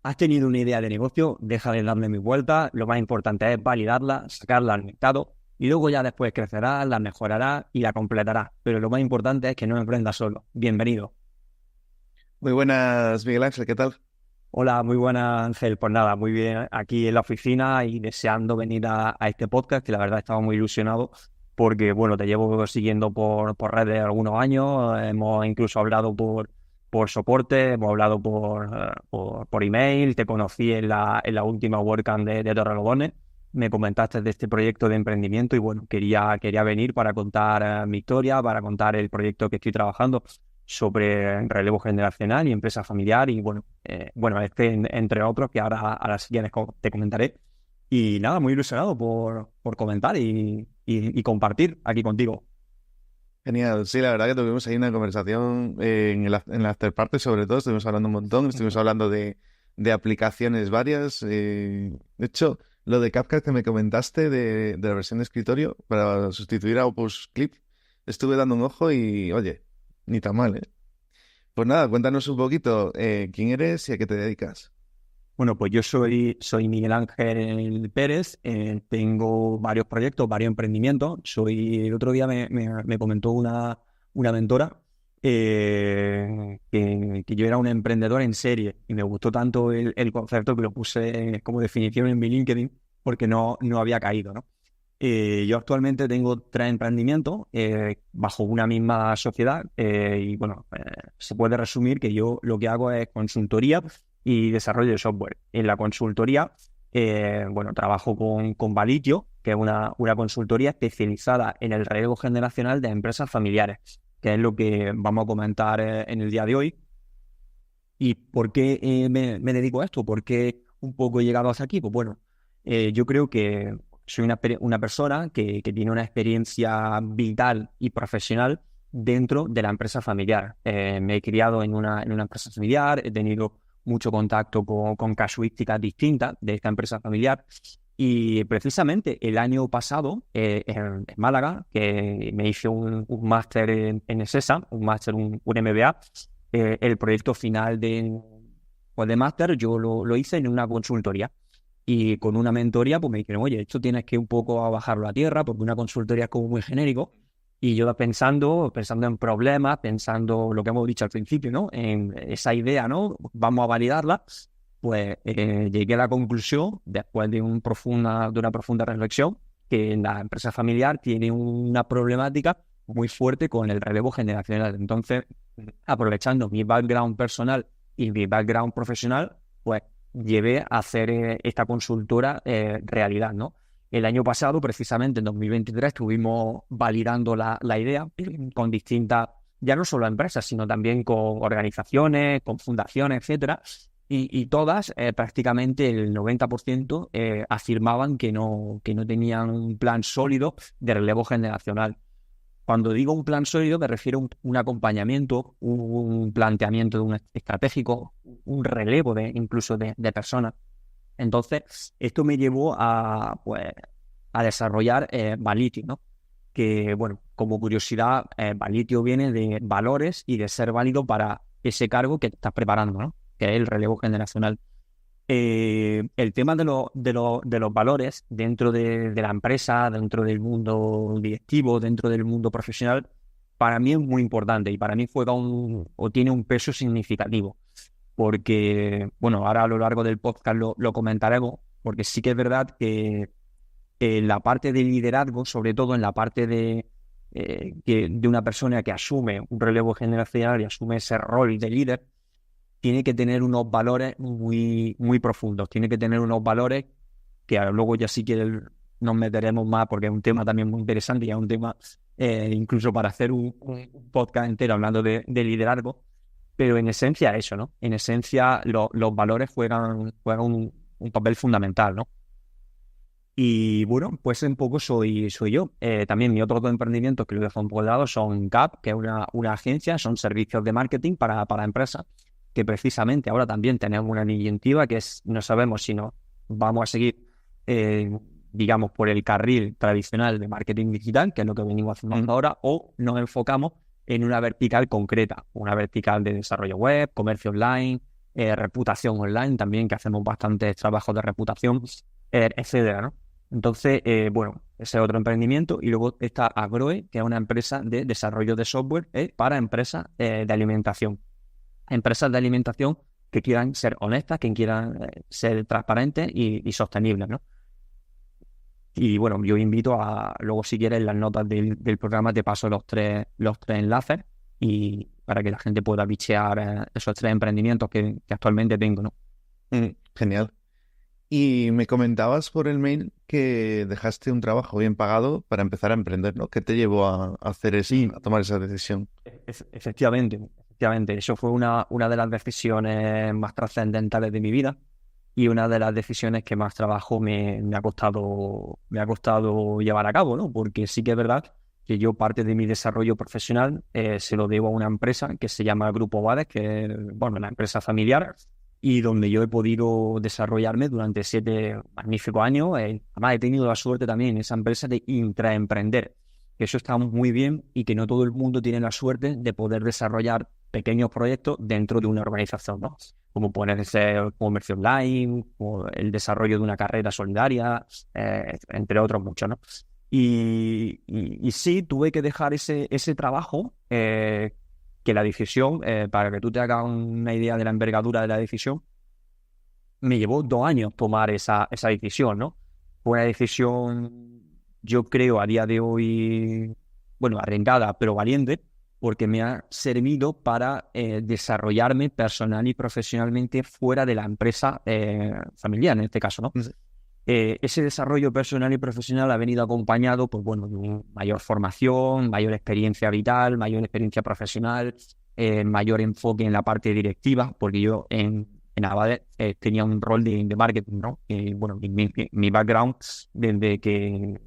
Has tenido una idea de negocio, deja de darle mi vuelta. Lo más importante es validarla, sacarla al mercado y luego ya después crecerá, la mejorará y la completará. Pero lo más importante es que no emprendas solo. Bienvenido. Muy buenas, Miguel Ángel, ¿qué tal? Hola, muy buenas, Ángel. Pues nada, muy bien aquí en la oficina y deseando venir a este podcast, que la verdad estaba muy ilusionado porque, bueno, te llevo siguiendo por redes algunos años, hemos incluso hablado por soporte, hemos hablado por email, te conocí en la última WordCamp de Torrelodones, me comentaste de este proyecto de emprendimiento y, bueno, quería venir para contar mi historia, para contar el proyecto que estoy trabajando sobre relevo generacional y empresa familiar y bueno, entre otros que ahora si quieres te comentaré. Y nada, muy ilusionado por comentar y compartir aquí contigo. Genial, sí, la verdad que tuvimos ahí una conversación en la after party, sobre todo, estuvimos hablando un montón, estuvimos hablando de aplicaciones varias. De hecho, lo de CapCut que me comentaste de la versión de escritorio para sustituir a Opus Clip, estuve dando un ojo y, oye, ni tan mal, ¿eh? Pues nada, cuéntanos un poquito quién eres y a qué te dedicas. Bueno, pues yo soy Miguel Ángel Pérez, tengo varios proyectos, varios emprendimientos. El otro día me comentó una mentora que yo era un emprendedor en serie y me gustó tanto el concepto que lo puse como definición en mi LinkedIn porque no había caído, ¿no? Yo actualmente tengo tres emprendimientos bajo una misma sociedad y bueno, se puede resumir que yo lo que hago es consultoría y desarrollo de software. En la consultoría, bueno, trabajo con Valitio, que es una consultoría especializada en el relevo generacional de empresas familiares, que es lo que vamos a comentar en el día de hoy. ¿Y por qué me dedico a esto? ¿Por qué un poco he llegado hasta aquí? Pues bueno, yo creo que soy una persona que tiene una experiencia vital y profesional dentro de la empresa familiar. Me he criado en una empresa familiar, he tenido mucho contacto con casuísticas distintas de esta empresa familiar. Y precisamente el año pasado, en Málaga, que me hice un máster en ESESA, un máster, un MBA, el proyecto final de máster yo lo hice en una consultoría y con una mentoría pues me dijeron, oye, esto tienes que un poco a bajarlo a tierra porque una consultoría es como muy genérico y yo pensando en problemas, pensando lo que hemos dicho al principio, ¿no? En esa idea, ¿no? Vamos a validarla, pues llegué a la conclusión, después de una profunda reflexión, que la empresa familiar tiene una problemática muy fuerte con el relevo generacional. Entonces, aprovechando mi background personal y mi background profesional, pues llevé a hacer esta consultora realidad, ¿no? El año pasado, precisamente en 2023, estuvimos validando la idea con distintas, ya no solo empresas, sino también con organizaciones, con fundaciones, etcétera. Y todas, prácticamente el 90%, afirmaban que no tenían un plan sólido de relevo generacional. Cuando digo un plan sólido, me refiero a un acompañamiento, un planteamiento de un estratégico, un relevo incluso de personas. Entonces, esto me llevó a desarrollar Valitio, ¿no? Que, bueno, como curiosidad, Valitio viene de valores y de ser válido para ese cargo que te estás preparando, ¿no? Que es el relevo generacional. El tema de los valores dentro de la empresa, dentro del mundo directivo, dentro del mundo profesional, para mí es muy importante y para mí o tiene un peso significativo. Porque, bueno, ahora a lo largo del podcast lo comentaremos, porque sí que es verdad que en la parte de liderazgo, sobre todo en la parte de una persona que asume un relevo generacional y asume ese rol de líder, tiene que tener unos valores muy, muy profundos, tiene que tener unos valores que luego ya sí que nos meteremos más porque es un tema también muy interesante y es un tema incluso para hacer un podcast entero hablando de liderazgo, pero en esencia eso, ¿no? En esencia los valores juegan un papel fundamental, ¿no? Y bueno, pues un poco soy yo. También mi otros dos emprendimientos que lo dejo un poco de lado son Gap, que es una agencia, son servicios de marketing para empresas, que precisamente ahora también tenemos una iniciativa que es, no sabemos si no vamos a seguir, eh, digamos, por el carril tradicional de marketing digital, que es lo que venimos haciendo hasta ahora, o nos enfocamos en una vertical concreta, una vertical de desarrollo web, comercio online, reputación online también, que hacemos bastantes trabajos de reputación, etcétera, ¿no? Entonces, bueno, ese es otro emprendimiento. Y luego está Agroe, que es una empresa de desarrollo de software para empresas de alimentación. Empresas de alimentación que quieran ser honestas, que quieran ser transparentes y sostenibles, ¿no? Y bueno, yo invito luego si quieres en las notas del programa te paso los tres enlaces y para que la gente pueda bichear esos tres emprendimientos que actualmente tengo, ¿no? Genial. Y me comentabas por el mail que dejaste un trabajo bien pagado para empezar a emprender, ¿no? ¿Qué te llevó a hacer eso, Sí, a tomar esa decisión? efectivamente. Eso fue una de las decisiones más trascendentales de mi vida y una de las decisiones que más trabajo me ha costado llevar a cabo, ¿no? Porque sí que es verdad que yo parte de mi desarrollo profesional se lo debo a una empresa que se llama Grupo Vades, que es, bueno, una empresa familiar y donde yo he podido desarrollarme durante 7 magníficos años. Además, he tenido la suerte también en esa empresa de intraemprender, que eso está muy bien y que no todo el mundo tiene la suerte de poder desarrollar pequeños proyectos dentro de una organización, ¿no? Como puede ser comercio online, o el desarrollo de una carrera solidaria, entre otros muchos, ¿no? Y sí, tuve que dejar ese trabajo, que la decisión, para que tú te hagas una idea de la envergadura de la decisión, me llevó 2 años tomar esa decisión, ¿no? Fue una decisión, yo creo, a día de hoy, bueno, arriesgada, pero valiente, porque me ha servido para desarrollarme personal y profesionalmente fuera de la empresa familiar, en este caso, ¿no? Ese desarrollo personal y profesional ha venido acompañado, pues bueno, de mayor formación, mayor experiencia vital, mayor experiencia profesional, mayor enfoque en la parte directiva, porque yo en Avade tenía un rol de marketing, ¿no? Bueno, mi background desde que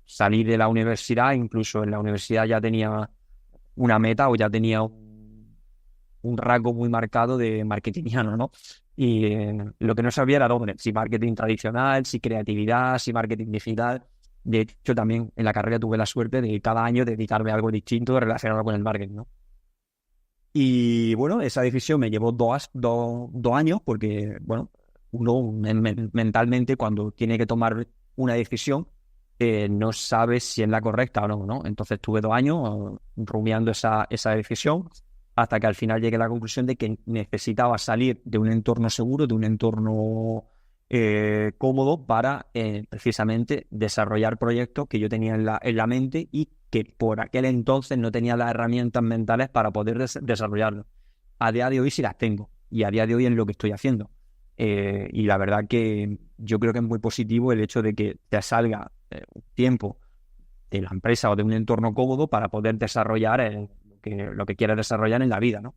salí de la universidad, incluso en la universidad ya tenía una meta o ya tenía un rasgo muy marcado de marketingiano, ¿no? Y lo que no sabía era dónde, si marketing tradicional, si creatividad, si marketing digital. De hecho, también en la carrera tuve la suerte de cada año dedicarme a algo distinto relacionado con el marketing, ¿no? Y bueno, esa decisión me llevó 2 años porque, bueno, uno mentalmente cuando tiene que tomar una decisión no sabe si es la correcta o no, ¿no? Entonces tuve 2 años rumiando esa decisión hasta que al final llegué a la conclusión de que necesitaba salir de un entorno seguro, de un entorno cómodo para precisamente desarrollar proyectos que yo tenía en la mente y que por aquel entonces no tenía las herramientas mentales para poder desarrollarlo. A día de hoy sí las tengo y a día de hoy es lo que estoy haciendo. Y la verdad que yo creo que es muy positivo el hecho de que te salga un tiempo de la empresa o de un entorno cómodo para poder desarrollar lo que quieras desarrollar en la vida, ¿no?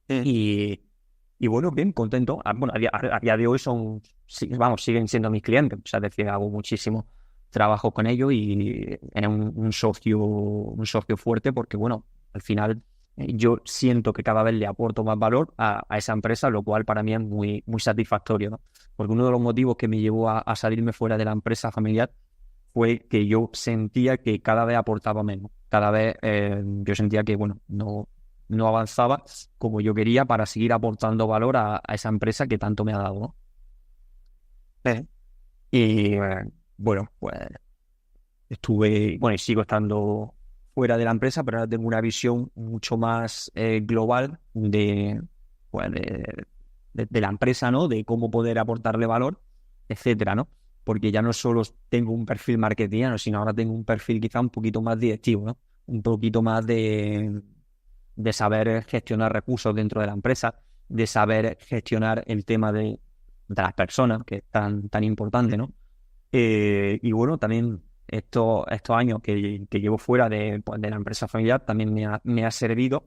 Y bueno, bien, contento. Bueno, a día de hoy siguen siendo mis clientes. O sea, es decir, hago muchísimo trabajo con ellos y es un socio fuerte porque, bueno, al final yo siento que cada vez le aporto más valor a esa empresa, lo cual para mí es muy, muy satisfactorio, ¿no? Porque uno de los motivos que me llevó a salirme fuera de la empresa familiar fue que yo sentía que cada vez aportaba menos. Cada vez yo sentía que, bueno, no avanzaba como yo quería para seguir aportando valor a esa empresa que tanto me ha dado, ¿no? Y bueno, pues bueno, y sigo estando fuera de la empresa, pero ahora tengo una visión mucho más global pues, de la empresa, ¿no? De cómo poder aportarle valor, etcétera, ¿no? Porque ya no solo tengo un perfil marketingiano, sino ahora tengo un perfil quizá un poquito más directivo, ¿no? Un poquito más de saber gestionar recursos dentro de la empresa, de saber gestionar el tema de las personas, que es tan importante, ¿no? Y bueno, también estos años que llevo fuera pues, de la empresa familiar también me ha servido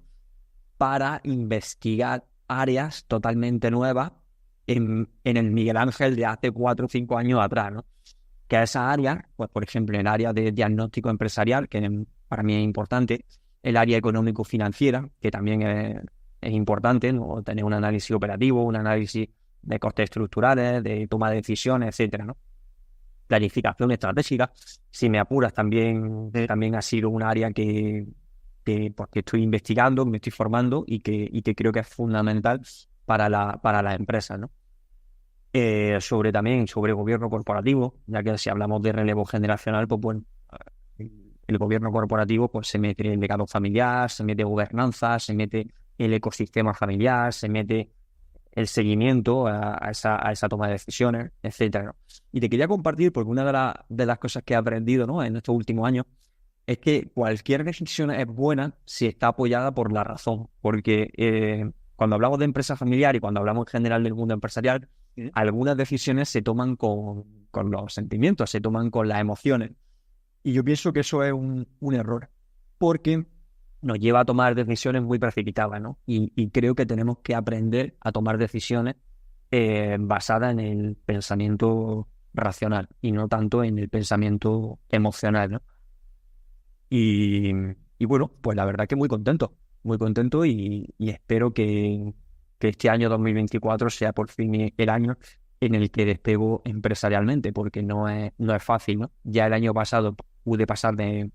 para investigar áreas totalmente nuevas en el Miguel Ángel de hace 4 o 5 años atrás, ¿no? Que a esa área, pues por ejemplo, el área de diagnóstico empresarial, que para mí es importante, el área económico-financiera, que también es importante, ¿no? Tener un análisis operativo, un análisis de costes estructurales, de toma de decisiones, etcétera, ¿no? Planificación estratégica. Si me apuras, también ha sido un área porque estoy investigando, me estoy formando y que creo que es fundamental para las empresas, ¿no? Sobre gobierno corporativo, ya que si hablamos de relevo generacional, pues bueno, el gobierno corporativo pues se mete el legado familiar, se mete gobernanza, se mete el ecosistema familiar, se mete el seguimiento a esa toma de decisiones, etcétera, ¿no? Y te quería compartir, porque una de las cosas que he aprendido, ¿no?, en estos últimos años es que cualquier decisión es buena si está apoyada por la razón, porque cuando hablamos de empresa familiar y cuando hablamos en general del mundo empresarial, algunas decisiones se toman con los sentimientos, se toman con las emociones. Y yo pienso que eso es un error, porque nos lleva a tomar decisiones muy precipitadas, ¿no? Y creo que tenemos que aprender a tomar decisiones basadas en el pensamiento racional y no tanto en el pensamiento emocional, ¿no? Y, y bueno, pues la verdad que muy contento y espero que este año 2024 sea por fin el año en el que despego empresarialmente, porque no es fácil, ¿no? Ya el año pasado pude pasar de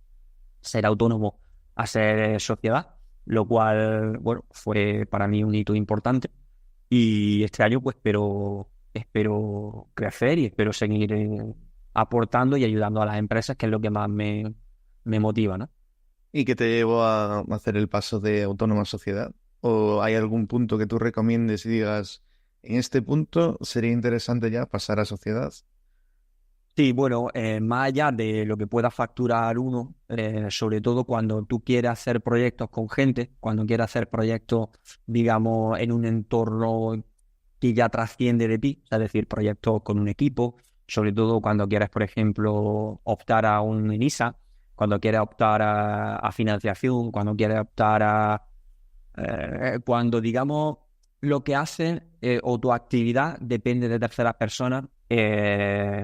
ser autónomo a ser sociedad, lo cual, bueno, fue para mí un hito importante. Y este año, pues, espero crecer y espero seguir aportando y ayudando a las empresas, que es lo que más me motiva, ¿no? ¿Y qué te llevó a hacer el paso de autónoma a sociedad? ¿O hay algún punto que tú recomiendes y digas, en este punto sería interesante ya pasar a sociedad? Sí, bueno, más allá de lo que pueda facturar uno, sobre todo cuando tú quieres hacer proyectos con gente, cuando quieres hacer proyectos, digamos, en un entorno que ya trasciende de ti, es decir, proyectos con un equipo, sobre todo cuando quieres, por ejemplo, optar a un INISA, cuando quieres optar a financiación, cuando quieres optar cuando, digamos, lo que haces o tu actividad depende de terceras personas,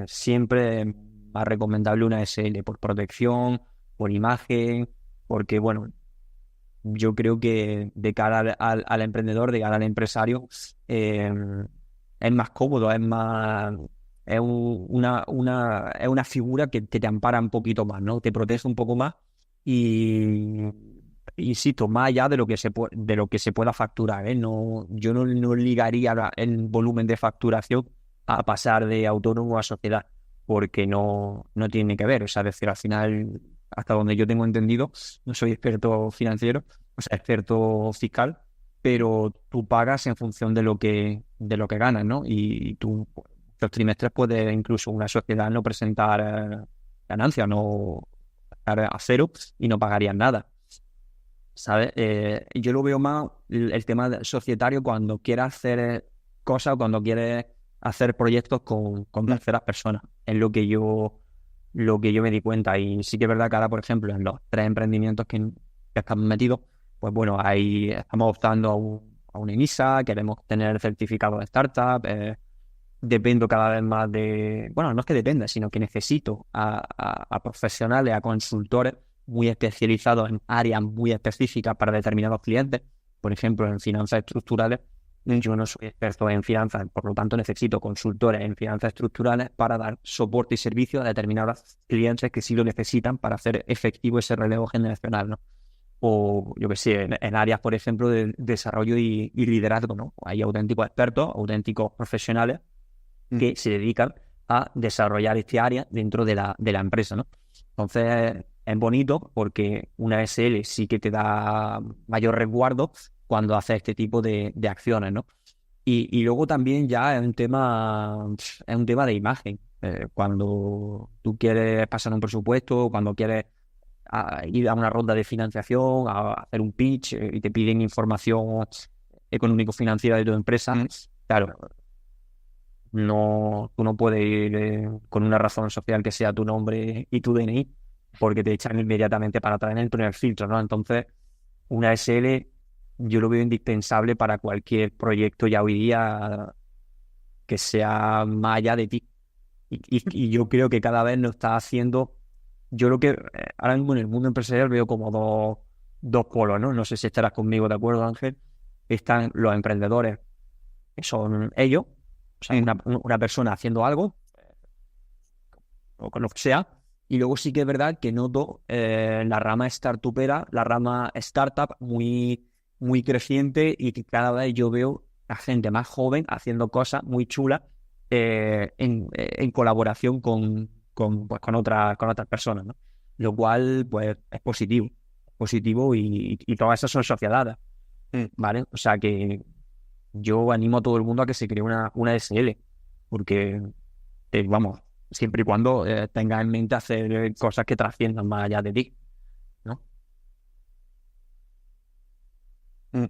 siempre es más recomendable una SL por protección, por imagen, porque, bueno, yo creo que de cara al emprendedor, de cara al empresario, es más cómodo, es una figura que te ampara un poquito más, ¿no? Te protege un poco más y, insisto, más allá de lo que de lo que se pueda facturar, ¿eh? No, yo no ligaría el volumen de facturación a pasar de autónomo a sociedad, porque no tiene que ver. O sea, es decir, al final, hasta donde yo tengo entendido, no soy experto financiero, o sea, experto fiscal, pero tú pagas en función de lo que ganas, ¿no? Y tú, los trimestres puede incluso una sociedad no presentar ganancias, no estar a cero y no pagarían nada, ¿sabes? Yo lo veo más el tema societario cuando quieres hacer cosas, cuando quieres hacer proyectos con terceras personas. Es lo que yo me di cuenta. Y sí que es verdad que ahora, por ejemplo, en los 3 emprendimientos que estamos metidos, pues bueno, ahí estamos optando a un ENISA, queremos tener certificado de startup, dependo cada vez más bueno, no es que dependa, sino que necesito a profesionales, a consultores muy especializados en áreas muy específicas para determinados clientes. Por ejemplo, en finanzas estructurales, yo no soy experto en finanzas, por lo tanto necesito consultores en finanzas estructurales para dar soporte y servicio a determinados clientes que sí lo necesitan para hacer efectivo ese relevo generacional, ¿no? O yo que sé, en áreas, por ejemplo, de desarrollo y liderazgo, ¿no? Hay auténticos expertos, auténticos profesionales que se dedican a desarrollar este área dentro de la empresa, ¿no? Entonces, es bonito porque una SL sí que te da mayor resguardo cuando haces este tipo de acciones, ¿no? Y luego también ya es un tema de imagen. Cuando tú quieres pasar un presupuesto, cuando quieres ir a una ronda de financiación, a hacer un pitch y te piden información económico-financiera de tu empresa, claro, tú no puedes ir con una razón social que sea tu nombre y tu DNI, porque te echan inmediatamente para atrás en el primer filtro, ¿no? Entonces, una SL yo lo veo indispensable para cualquier proyecto ya hoy día que sea más allá de ti. Y yo creo que cada vez lo está haciendo. Yo creo que ahora mismo en el mundo empresarial veo como dos polos, ¿no? No sé si estarás conmigo de acuerdo, Ángel. Están los emprendedores, que son ellos, o sea, una persona haciendo algo, o con lo que sea. Y luego sí que es verdad que noto la rama startupera, la rama startup muy, muy creciente y que cada vez yo veo a gente más joven haciendo cosas muy chulas en colaboración con otras personas, ¿no? Lo cual, pues, es positivo y todas esas son sociedades, Mm. ¿vale? O sea que yo animo a todo el mundo a que se cree una SL, porque, vamos, siempre y cuando tengas en mente hacer cosas que trasciendan más allá de ti, ¿no? Mm.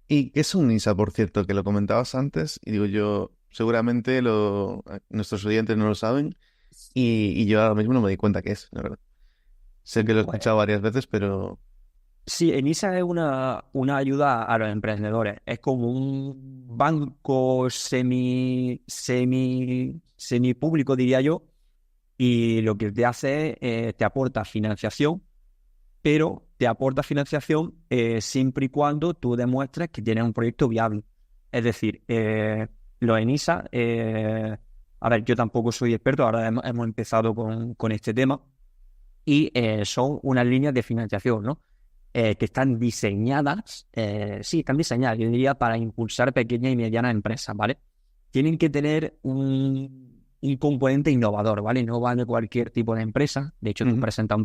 ¿Y qué es un NISA, por cierto? Que lo comentabas antes, y digo yo, seguramente nuestros oyentes no lo saben, y yo ahora mismo no me di cuenta qué es, la verdad. Sé que lo he Pues escuchado varias veces, pero... sí, ENISA es una ayuda a los emprendedores. Es como un banco semi público, diría yo, y lo que te hace es te aporta financiación, pero te aporta financiación siempre y cuando tú demuestres que tienes un proyecto viable. Es decir, los ENISA, a ver, yo tampoco soy experto, ahora hemos empezado con este tema, y son unas líneas de financiación, ¿no? Que están diseñadas, sí, están diseñadas, yo diría, para impulsar pequeñas y medianas empresas, ¿vale? Tienen que tener un componente innovador, ¿vale? No vale cualquier tipo de empresa. De hecho, tú Ujú. presentas un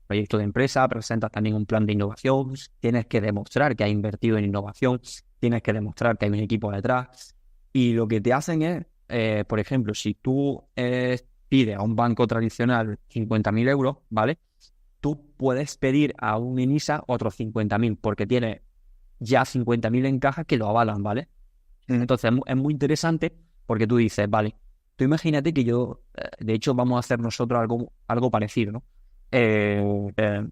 proyecto de empresa, presentas también un plan de innovación, tienes que demostrar que has invertido en innovación, tienes que demostrar que hay un equipo detrás. Y lo que te hacen es, por ejemplo, si tú pides a un banco tradicional 50.000 euros, ¿vale? Tú puedes pedir a un ENISA otros 50.000 porque tiene ya 50.000 en caja que lo avalan, ¿vale? Mm. Entonces es muy interesante porque tú dices, vale, tú imagínate que yo, de hecho vamos a hacer nosotros algo parecido, ¿no? Eh, eh,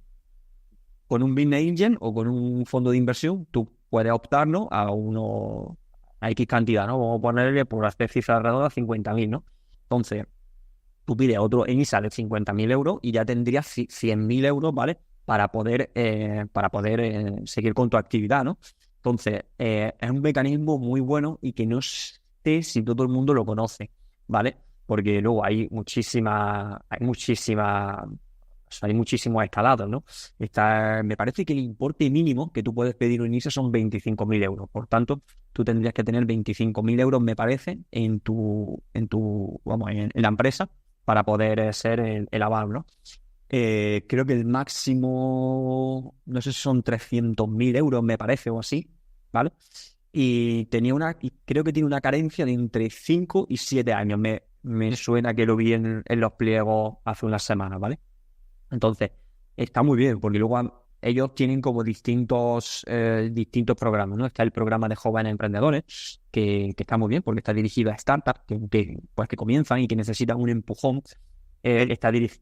con un Business Angel o con un fondo de inversión, tú puedes optar, ¿no? A X cantidad, ¿no? Vamos a ponerle por hacer cifras redondas 50.000, ¿no? Entonces, tú pides a otro ENISA de 50.000 euros y ya tendrías 100.000 euros, ¿vale? Para poder seguir con tu actividad, ¿no? Entonces, es un mecanismo muy bueno y que no sé si todo el mundo lo conoce, ¿vale? Porque luego hay muchísimos escalados, ¿no? Me parece que el importe mínimo que tú puedes pedir un INSA son 25.000 euros. Por tanto, tú tendrías que tener 25.000 euros, me parece, en la empresa para poder ser el aval, ¿no? Creo que el máximo, no sé si son 300.000 euros, me parece, o así, ¿vale? Y creo que tiene una carencia de entre 5 y 7 años. Me suena que lo vi en los pliegos hace unas semanas, ¿vale? Entonces, está muy bien, porque luego ellos tienen como distintos programas, ¿no? Está el programa de jóvenes emprendedores, que está muy bien, porque está dirigido a startups que comienzan y que necesitan un empujón.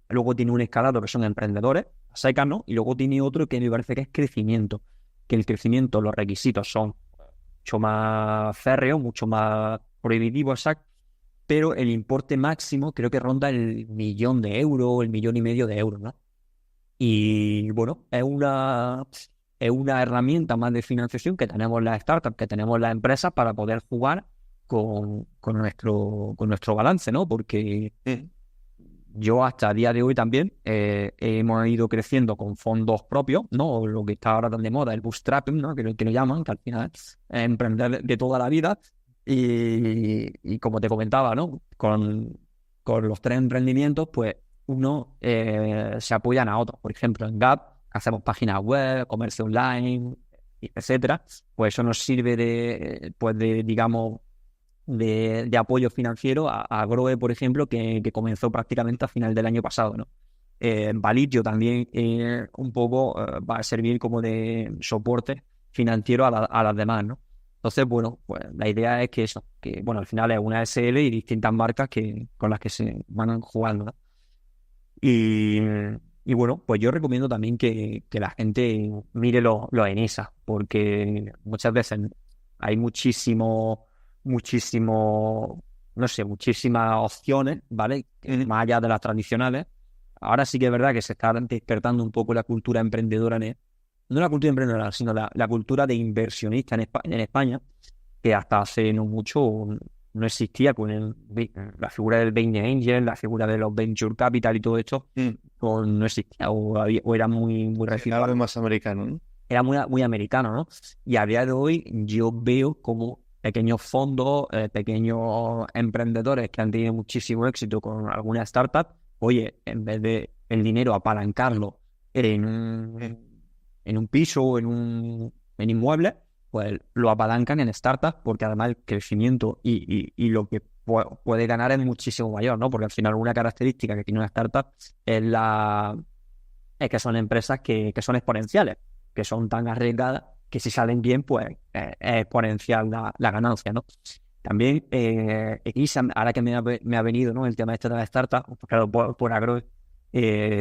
Luego tiene un escalado que son emprendedores, a secas, ¿no? Y luego tiene otro que me parece que es crecimiento, que el crecimiento, los requisitos son mucho más férreos, mucho más prohibitivos, exacto, pero el importe máximo creo que ronda el 1.000.000 de euros, el 1.500.000 de euros, ¿no? Y bueno, es una herramienta más de financiación que tenemos las startups, que tenemos las empresas para poder jugar con nuestro balance, ¿no? Porque Mm. yo hasta el día de hoy también hemos ido creciendo con fondos propios, ¿no? O lo que está ahora tan de moda, el bootstrapping, ¿no? Que lo llaman, que al final es emprender de toda la vida. Y como te comentaba, ¿no? Con los tres emprendimientos, pues uno se apoyan a otros. Por ejemplo, en Gap hacemos páginas web, comercio online, etcétera. Pues eso nos sirve digamos, de apoyo financiero a Groe, por ejemplo, que comenzó prácticamente a final del año pasado, ¿no? Validyo también un poco va a servir como de soporte financiero a las demás, ¿no? Entonces, bueno, pues la idea es que eso, que bueno, al final es una SL y distintas marcas con las que se van jugando, ¿no? Y, y bueno, pues yo recomiendo también que la gente mire los ENISA, porque muchas veces hay muchísimo, no sé, muchísimas opciones, ¿vale? Mm. Más allá de las tradicionales. Ahora sí que es verdad que se está despertando un poco la cultura emprendedora, no la cultura emprendedora, sino la cultura de inversionista en España, que hasta hace no mucho no existía con la figura del Business Angel, la figura de los Venture Capital y todo esto, Mm. no existía o era muy, muy Sí, algo residual. más americano, ¿no? era muy, muy americano, ¿no? Y a día de hoy yo veo como pequeños fondos, pequeños emprendedores que han tenido muchísimo éxito con alguna startup, oye, en vez de el dinero apalancarlo en un piso o en inmuebles, pues lo apalancan en startups porque además el crecimiento y lo que puede ganar es muchísimo mayor, ¿no? Porque al final una característica que tiene una startup es que son empresas que son exponenciales, que son tan arriesgadas que si salen bien, pues es exponencial la ganancia, ¿no? También, ahora que me ha venido, ¿no?, el tema este de las startups, pues claro, por agro,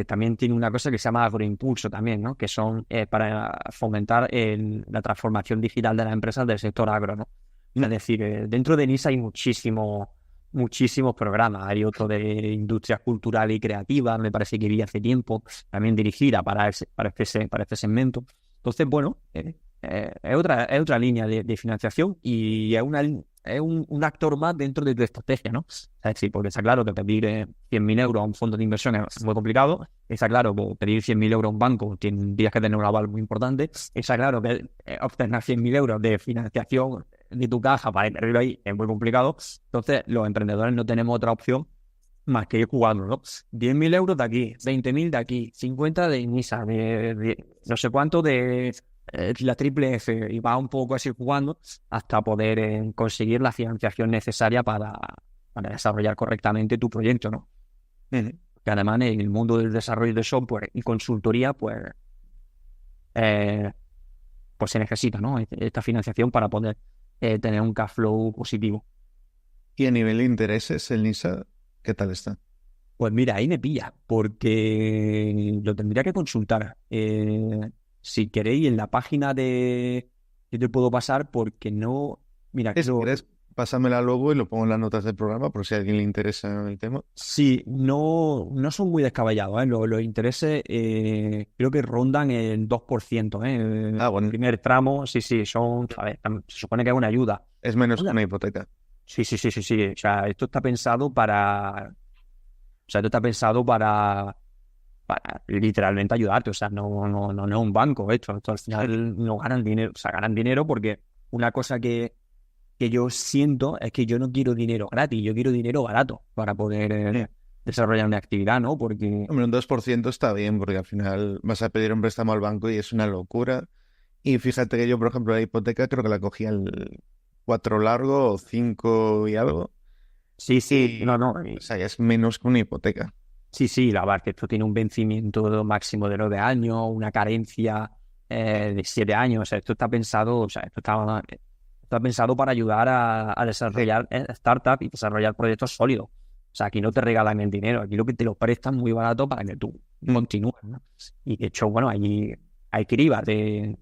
también tiene una cosa que se llama agroimpulso también, ¿no?, que son para fomentar la transformación digital de las empresas del sector agro, ¿no? Es decir, dentro de NISA hay muchísimos programas. Hay otro de industria cultural y creativa, me parece que vi hace tiempo, también dirigida para este segmento. Entonces, bueno, es otra línea de financiación y es un actor más dentro de tu estrategia, ¿no? Es decir, porque está claro que pedir 100.000 euros a un fondo de inversión es muy complicado. Está claro que pedir 100.000 euros a un banco tendrías que tener un aval muy importante. Está claro que obtener 100.000 euros de financiación de tu caja para invertirlo ahí es muy complicado. Entonces, los emprendedores no tenemos otra opción más que ir jugando, ¿no? 10.000 euros de aquí, 20.000 de aquí, 50 de NISA, no sé cuánto de la triple F, y va un poco así jugando hasta poder conseguir la financiación necesaria para desarrollar correctamente tu proyecto, ¿no? Que además en el mundo del desarrollo de software y consultoría, pues se necesita, ¿no?, esta financiación para poder tener un cash flow positivo. Y a nivel de intereses, el NISA, ¿qué tal está? Pues mira, ahí me pilla, porque lo tendría que consultar. Si queréis, en la página yo te puedo pasar porque no... Mira, Si quieres, pásamela luego y lo pongo en las notas del programa por si a alguien le interesa el tema. Sí, no son muy descabellados, ¿eh? Los intereses creo que rondan el 2%, ¿eh? Bueno. El primer tramo, sí, son... A ver, se supone que es una ayuda. Es menos que una hipoteca. Sí. O sea, esto está pensado para literalmente ayudarte. O sea, no es un banco esto. Al final no ganan dinero. O sea, ganan dinero porque una cosa que yo siento es que yo no quiero dinero gratis, yo quiero dinero barato para poder desarrollar una actividad, ¿no? Porque... Hombre, un 2% está bien, porque al final vas a pedir un préstamo al banco y es una locura. Y fíjate que yo, por ejemplo, la hipoteca creo que la cogí al 4 largo o 5 y algo. Sí, no. O sea, ya es menos que una hipoteca. Sí, la verdad que esto tiene un vencimiento máximo de 9 años, una carencia de 7 años. O sea, esto está pensado, está pensado para ayudar a desarrollar startups y desarrollar proyectos sólidos. O sea, aquí no te regalan el dinero, aquí lo que te lo prestan muy barato para que tú continúes, ¿no? Y de hecho, bueno, hay cribas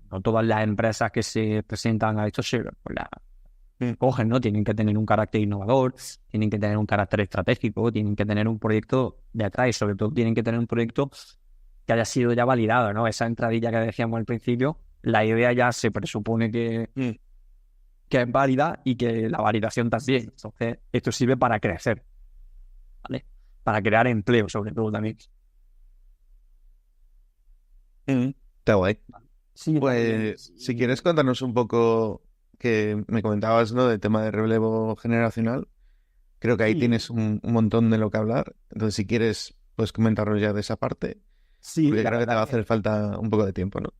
no todas las empresas que se presentan a estos pues cogen, ¿no? Tienen que tener un carácter innovador, tienen que tener un carácter estratégico, tienen que tener un proyecto de atrás y sobre todo tienen que tener un proyecto que haya sido ya validado, ¿no? Esa entradilla que decíamos al principio, la idea ya se presupone que es válida y que la validación también. Entonces, esto sirve para crecer, ¿vale? Para crear empleo, sobre todo también. Está guay. Sí, pues, si quieres contarnos un poco, que me comentabas, ¿no?, del tema de relevo generacional. Creo que ahí tienes un montón de lo que hablar. Entonces, si quieres, puedes comentarnos ya de esa parte. Sí, porque creo que te va a hacer falta un poco de tiempo, ¿no?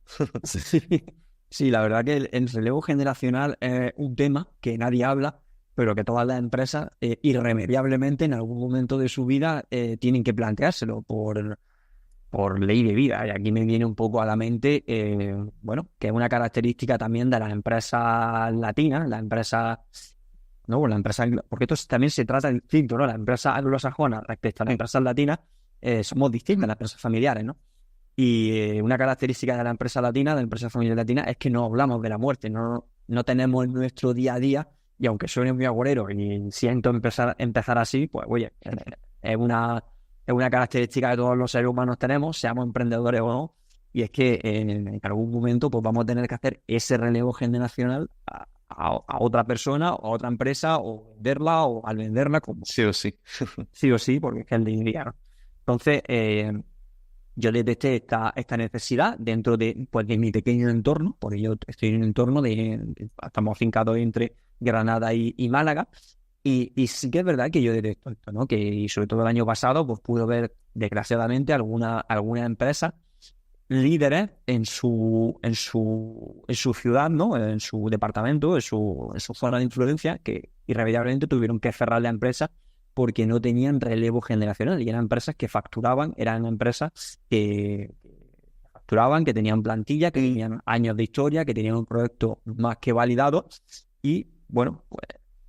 Sí, la verdad que el relevo generacional es un tema que nadie habla, pero que todas las empresas irremediablemente en algún momento de su vida tienen que planteárselo por ley de vida. Y aquí me viene un poco a la mente, bueno, que es una característica también de las empresas latinas, las empresas, ¿no? Porque esto también se trata distinto, ¿no? Las empresas anglosajonas respecto a las empresas latinas somos distintas, las empresas familiares, ¿no? Y una característica de la empresa latina, de la empresa familiar latina, es que no hablamos de la muerte, no tenemos en nuestro día a día, y aunque suene muy agorero y siento empezar así, pues oye, es una característica que todos los seres humanos tenemos, seamos emprendedores o no, y es que en algún momento pues vamos a tener que hacer ese relevo generacional a otra persona o a otra empresa, o venderla, o al venderla, como sí o sí. sí o sí, porque es que el día a día, ¿no? Entonces, yo detecté esta necesidad dentro de mi pequeño entorno, porque yo estoy en un entorno estamos fincados entre Granada y Málaga, y sí que es verdad que yo detecto esto, ¿no? Y sobre todo el año pasado, pues pude ver, desgraciadamente, alguna empresa líderes en su ciudad, ¿no? En su departamento, en su zona de influencia, que irremediablemente tuvieron que cerrar la empresa porque no tenían relevo generacional. Y eran empresas que facturaban, eran empresas que facturaban, que tenían plantilla, que tenían años de historia, que tenían un proyecto más que validado. Y bueno, pues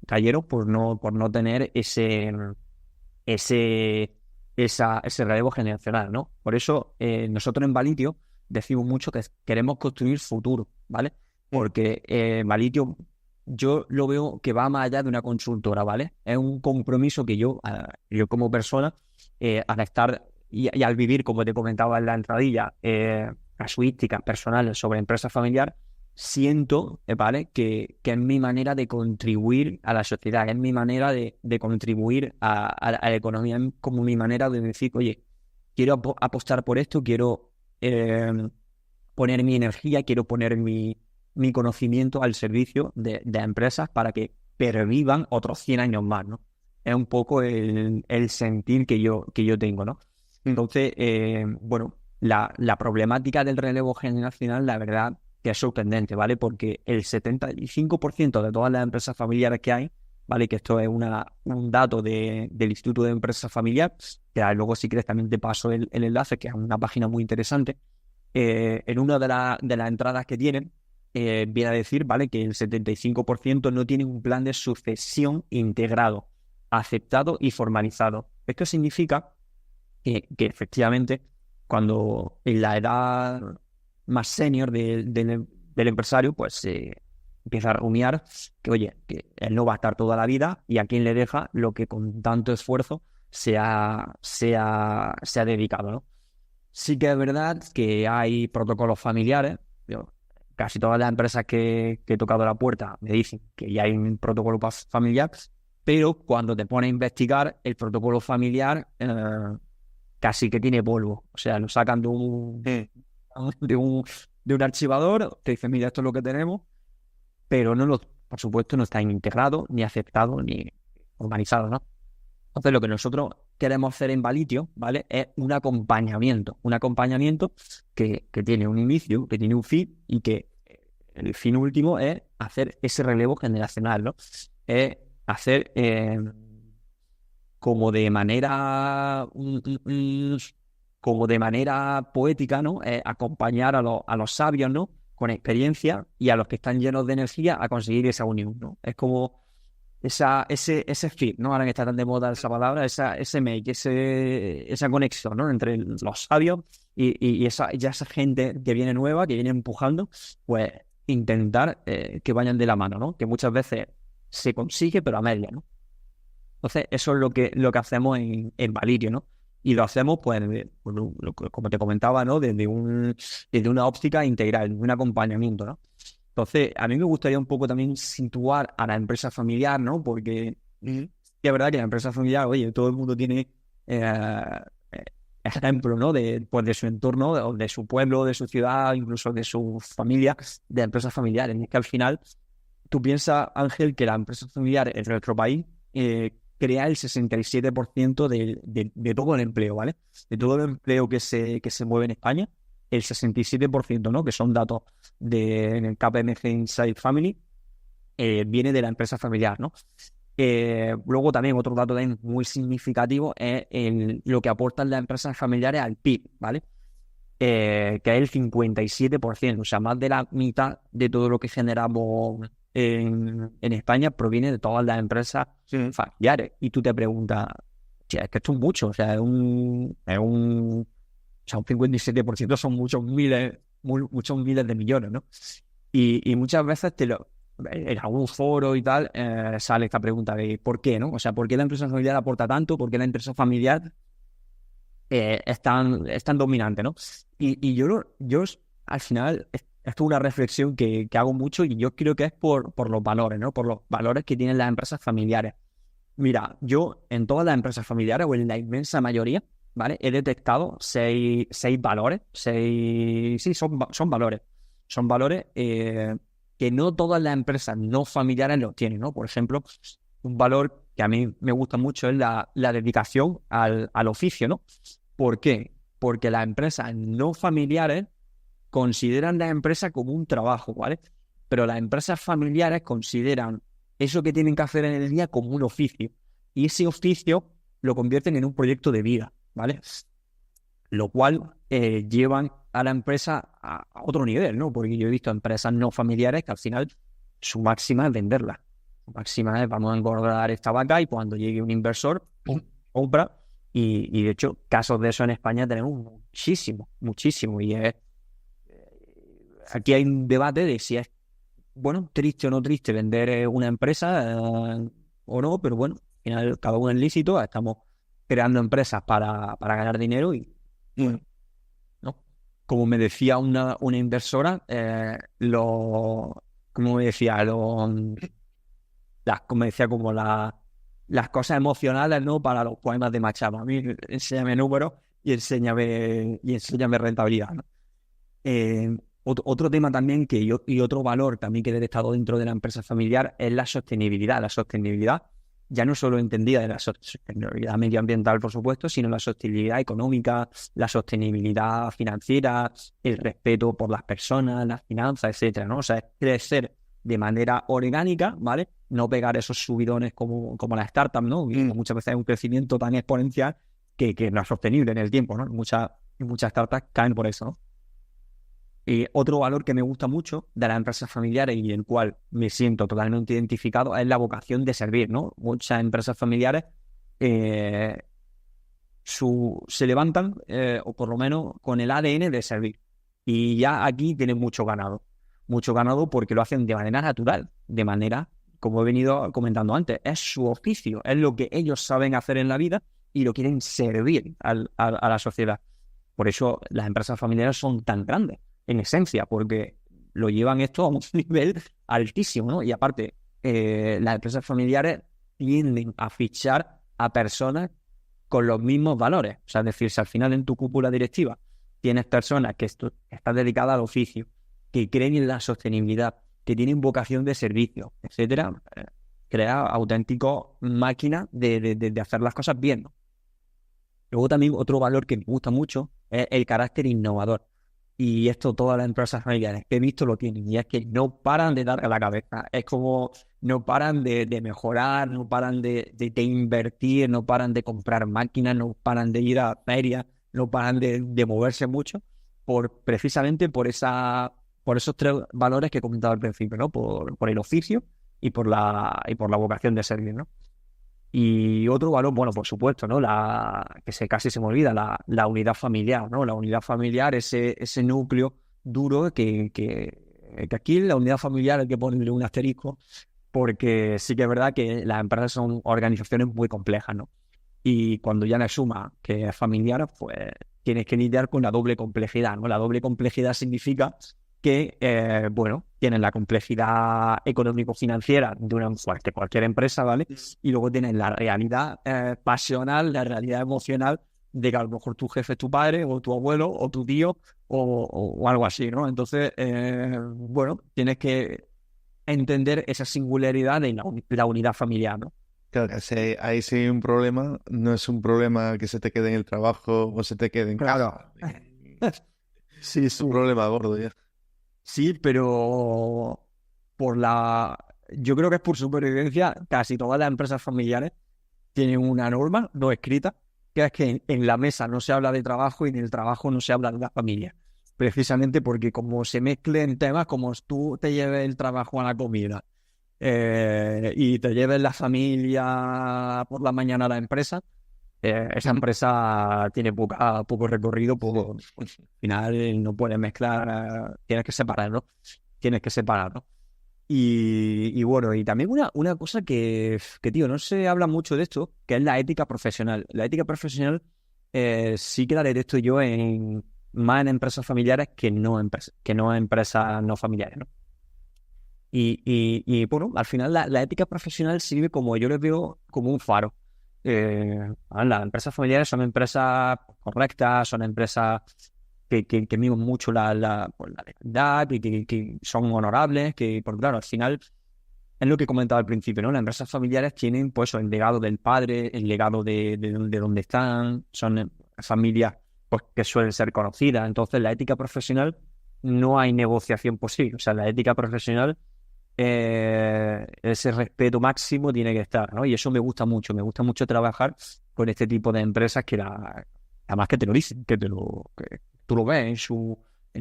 cayeron por no tener ese, ese relevo generacional, ¿no? Por eso nosotros en Valitio decimos mucho que queremos construir futuro, ¿vale? Porque Valitio yo lo veo que va más allá de una consultora, ¿vale? Es un compromiso que yo como persona, al estar y al vivir, como te comentaba en la entradilla, casuísticas personales sobre empresa familiar, siento, ¿vale? Que es mi manera de contribuir a la sociedad, es mi manera de contribuir a la economía, es como mi manera de decir, oye, quiero apostar por esto, quiero poner mi energía, quiero poner mi conocimiento al servicio de empresas para que pervivan otros 100 años más, ¿no? Es un poco el sentir que yo tengo, ¿no? Entonces, bueno, la problemática del relevo generacional, la verdad, que es sorprendente, ¿vale? Porque el 75% de todas las empresas familiares que hay, ¿vale? Que esto es un dato del Instituto de Empresas Familiares, que luego si quieres también te paso el enlace, que es una página muy interesante. En una de las entradas que tienen, viene a decir, ¿vale? Que el 75% no tiene un plan de sucesión integrado, aceptado y formalizado. Esto significa que efectivamente, cuando en la edad más senior del empresario, pues empieza a rumiar que, oye, que él no va a estar toda la vida y a quién le deja lo que con tanto esfuerzo se ha dedicado, ¿no? Sí que es verdad que hay protocolos familiares. Casi todas las empresas que he tocado la puerta me dicen que ya hay un protocolo familiar, pero cuando te pones a investigar, el protocolo familiar casi que tiene polvo. O sea, lo sacan de un archivador, te dicen, mira, esto es lo que tenemos, pero por supuesto no está integrado, ni aceptado, ni organizado, ¿no? Entonces, lo que nosotros queremos hacer en Valitio, ¿vale? Es un acompañamiento que tiene un inicio, que tiene un fin y que el fin último es hacer ese relevo generacional, ¿no? Es hacer como de manera poética, ¿no? Acompañar a los sabios, ¿no? Con experiencia, y a los que están llenos de energía a conseguir esa unión, ¿no? Es como ese fit, ¿no? Ahora que está tan de moda esa palabra, ese make, esa conexión, ¿no? Entre los sabios y esa gente que viene nueva, que viene empujando, pues intentar que vayan de la mano, ¿no? Que muchas veces se consigue, pero a media, ¿no? Entonces, eso es lo que hacemos en Valirio, ¿no? Y lo hacemos, pues, como te comentaba, ¿no? Desde una óptica integral, de un acompañamiento, ¿no? Entonces, a mí me gustaría un poco también situar a la empresa familiar, ¿no? Porque es verdad que la empresa familiar, oye, todo el mundo tiene ejemplo, ¿no? Pues de su entorno, de su pueblo, de su ciudad, incluso de su familia, de empresas familiares. Y es que al final, tú piensas, Ángel, que la empresa familiar en nuestro país crea el 67% de todo el empleo, ¿vale? De todo el empleo que se mueve en España, el 67%, ¿no? Que son datos del KPMG Inside Family, viene de la empresa familiar, ¿no? Luego también otro dato también muy significativo es lo que aportan las empresas familiares al PIB, ¿vale? Que es el 57%, o sea, más de la mitad de todo lo que generamos en España proviene de todas las empresas familiares. Y tú te preguntas, es que esto es mucho, o sea, un 57% son muchos miles de millones, ¿no? Y muchas veces en algún foro y tal sale esta pregunta de ¿por qué, no? O sea, ¿por qué la empresa familiar aporta tanto? ¿Por qué la empresa familiar es tan dominante, ¿no? Y yo al final, esto es una reflexión que hago mucho, y yo creo que es por los valores, ¿no? Por los valores que tienen las empresas familiares. Mira, yo en todas las empresas familiares, o en la inmensa mayoría, ¿vale? He detectado seis valores, sí, son valores. Son valores que no todas las empresas no familiares los tienen, ¿no? Por ejemplo, un valor que a mí me gusta mucho es la dedicación al oficio, ¿no? ¿Por qué? Porque las empresas no familiares consideran la empresa como un trabajo, ¿vale? Pero las empresas familiares consideran eso que tienen que hacer en el día como un oficio. Y ese oficio lo convierten en un proyecto de vida, ¿vale? Lo cual llevan a la empresa a otro nivel, ¿no? Porque yo he visto empresas no familiares que al final su máxima es venderla. Su máxima es vamos a engordar esta vaca y cuando llegue un inversor, ¡pum!, compra. Y de hecho, casos de eso en España tenemos muchísimo, muchísimo. Y aquí hay un debate de si es, bueno, triste o no triste vender una empresa o no, pero bueno, al final cada uno es lícito, estamos creando empresas para ganar dinero y bueno, ¿no? Como me decía una inversora, como me decía, como decía, como las cosas emocionales, ¿no? Para los poemas de Machado. A mí, enséñame números y enséñame rentabilidad, ¿no? Otro tema también y otro valor también que he detectado dentro de la empresa familiar es la sostenibilidad. La sostenibilidad ya no solo entendida de la sostenibilidad medioambiental, por supuesto, sino la sostenibilidad económica, la sostenibilidad financiera, el respeto por las personas, las finanzas, etcétera, ¿no? O sea, es crecer de manera orgánica, ¿vale? No pegar esos subidones como las startups, ¿no? Y muchas veces hay un crecimiento tan exponencial que no es sostenible en el tiempo, ¿no? Muchas startups caen por eso, ¿no? Otro valor que me gusta mucho de las empresas familiares y el cual me siento totalmente identificado es la vocación de servir, ¿no? Muchas empresas familiares se levantan, o por lo menos con el ADN de servir. Y ya aquí tienen mucho ganado porque lo hacen de manera natural, de manera, como he venido comentando antes, es su oficio, es lo que ellos saben hacer en la vida y lo quieren servir a la sociedad. Por eso las empresas familiares son tan grandes, en esencia, porque lo llevan esto a un nivel altísimo, ¿no? Y aparte, las empresas familiares tienden a fichar a personas con los mismos valores. O sea, es decir, si al final en tu cúpula directiva tienes personas que están dedicadas al oficio, que creen en la sostenibilidad, que tienen vocación de servicio, etcétera, crea auténticas máquinas de hacer las cosas bien, ¿no? Luego también otro valor que me gusta mucho es el carácter innovador. Y esto todas las empresas familiares que he visto lo tienen. Y es que no paran de dar a la cabeza. Es como no paran de mejorar, no paran de invertir, no paran de comprar máquinas, no paran de ir a ferias, no paran de moverse mucho, precisamente por esos tres valores que he comentado al principio, ¿no? Por el oficio y por la vocación de servir, ¿no? Y otro valor, bueno, por supuesto, ¿no? Casi se me olvida, la unidad familiar, ¿no? La unidad familiar, ese núcleo duro que aquí en la unidad familiar hay que ponerle un asterisco, porque sí que es verdad que las empresas son organizaciones muy complejas, ¿no? Y cuando ya le suma que es familiar, pues tienes que lidiar con la doble complejidad, ¿no? La doble complejidad significa que, bueno, tienen la complejidad económico-financiera de cualquier empresa, ¿vale? Y luego tienen la realidad pasional, la realidad emocional de que a lo mejor tu jefe es tu padre o tu abuelo o tu tío o algo así, ¿no? Entonces, bueno, tienes que entender esa singularidad de la unidad familiar, ¿no? Claro, que ahí sí hay un problema, no es un problema que se te quede en el trabajo o se te quede en Claro. casa. Sí, Es un problema gordo ya. sí, pero yo creo que es por supervivencia, casi todas las empresas familiares tienen una norma no escrita, que es que en la mesa no se habla de trabajo y en el trabajo no se habla de la familia. Precisamente porque como se mezclen temas, como tú te lleves el trabajo a la comida y te lleves la familia por la mañana a la empresa, esa empresa tiene poco recorrido, al final no puedes mezclar, tienes que separar, ¿no? Tienes que separar, ¿no? Y bueno, y también una cosa que, tío, no se habla mucho de esto, que es la ética profesional. La ética profesional sí que la detecto yo más en empresas familiares que no en empresas no familiares, ¿no? Y bueno, al final la ética profesional sirve como, yo les veo como un faro. las empresas familiares son empresas correctas, son empresas que miman mucho pues, la legalidad, que son honorables, porque claro, al final es lo que comentaba al principio, ¿no? Las empresas familiares tienen pues el legado del padre, el legado de donde están, son familias pues, que suelen ser conocidas. Entonces, la ética profesional no hay negociación posible. O sea, la ética profesional, ese respeto máximo tiene que estar, ¿no? Y eso me gusta mucho trabajar con este tipo de empresas además que te lo dicen, que tú lo ves en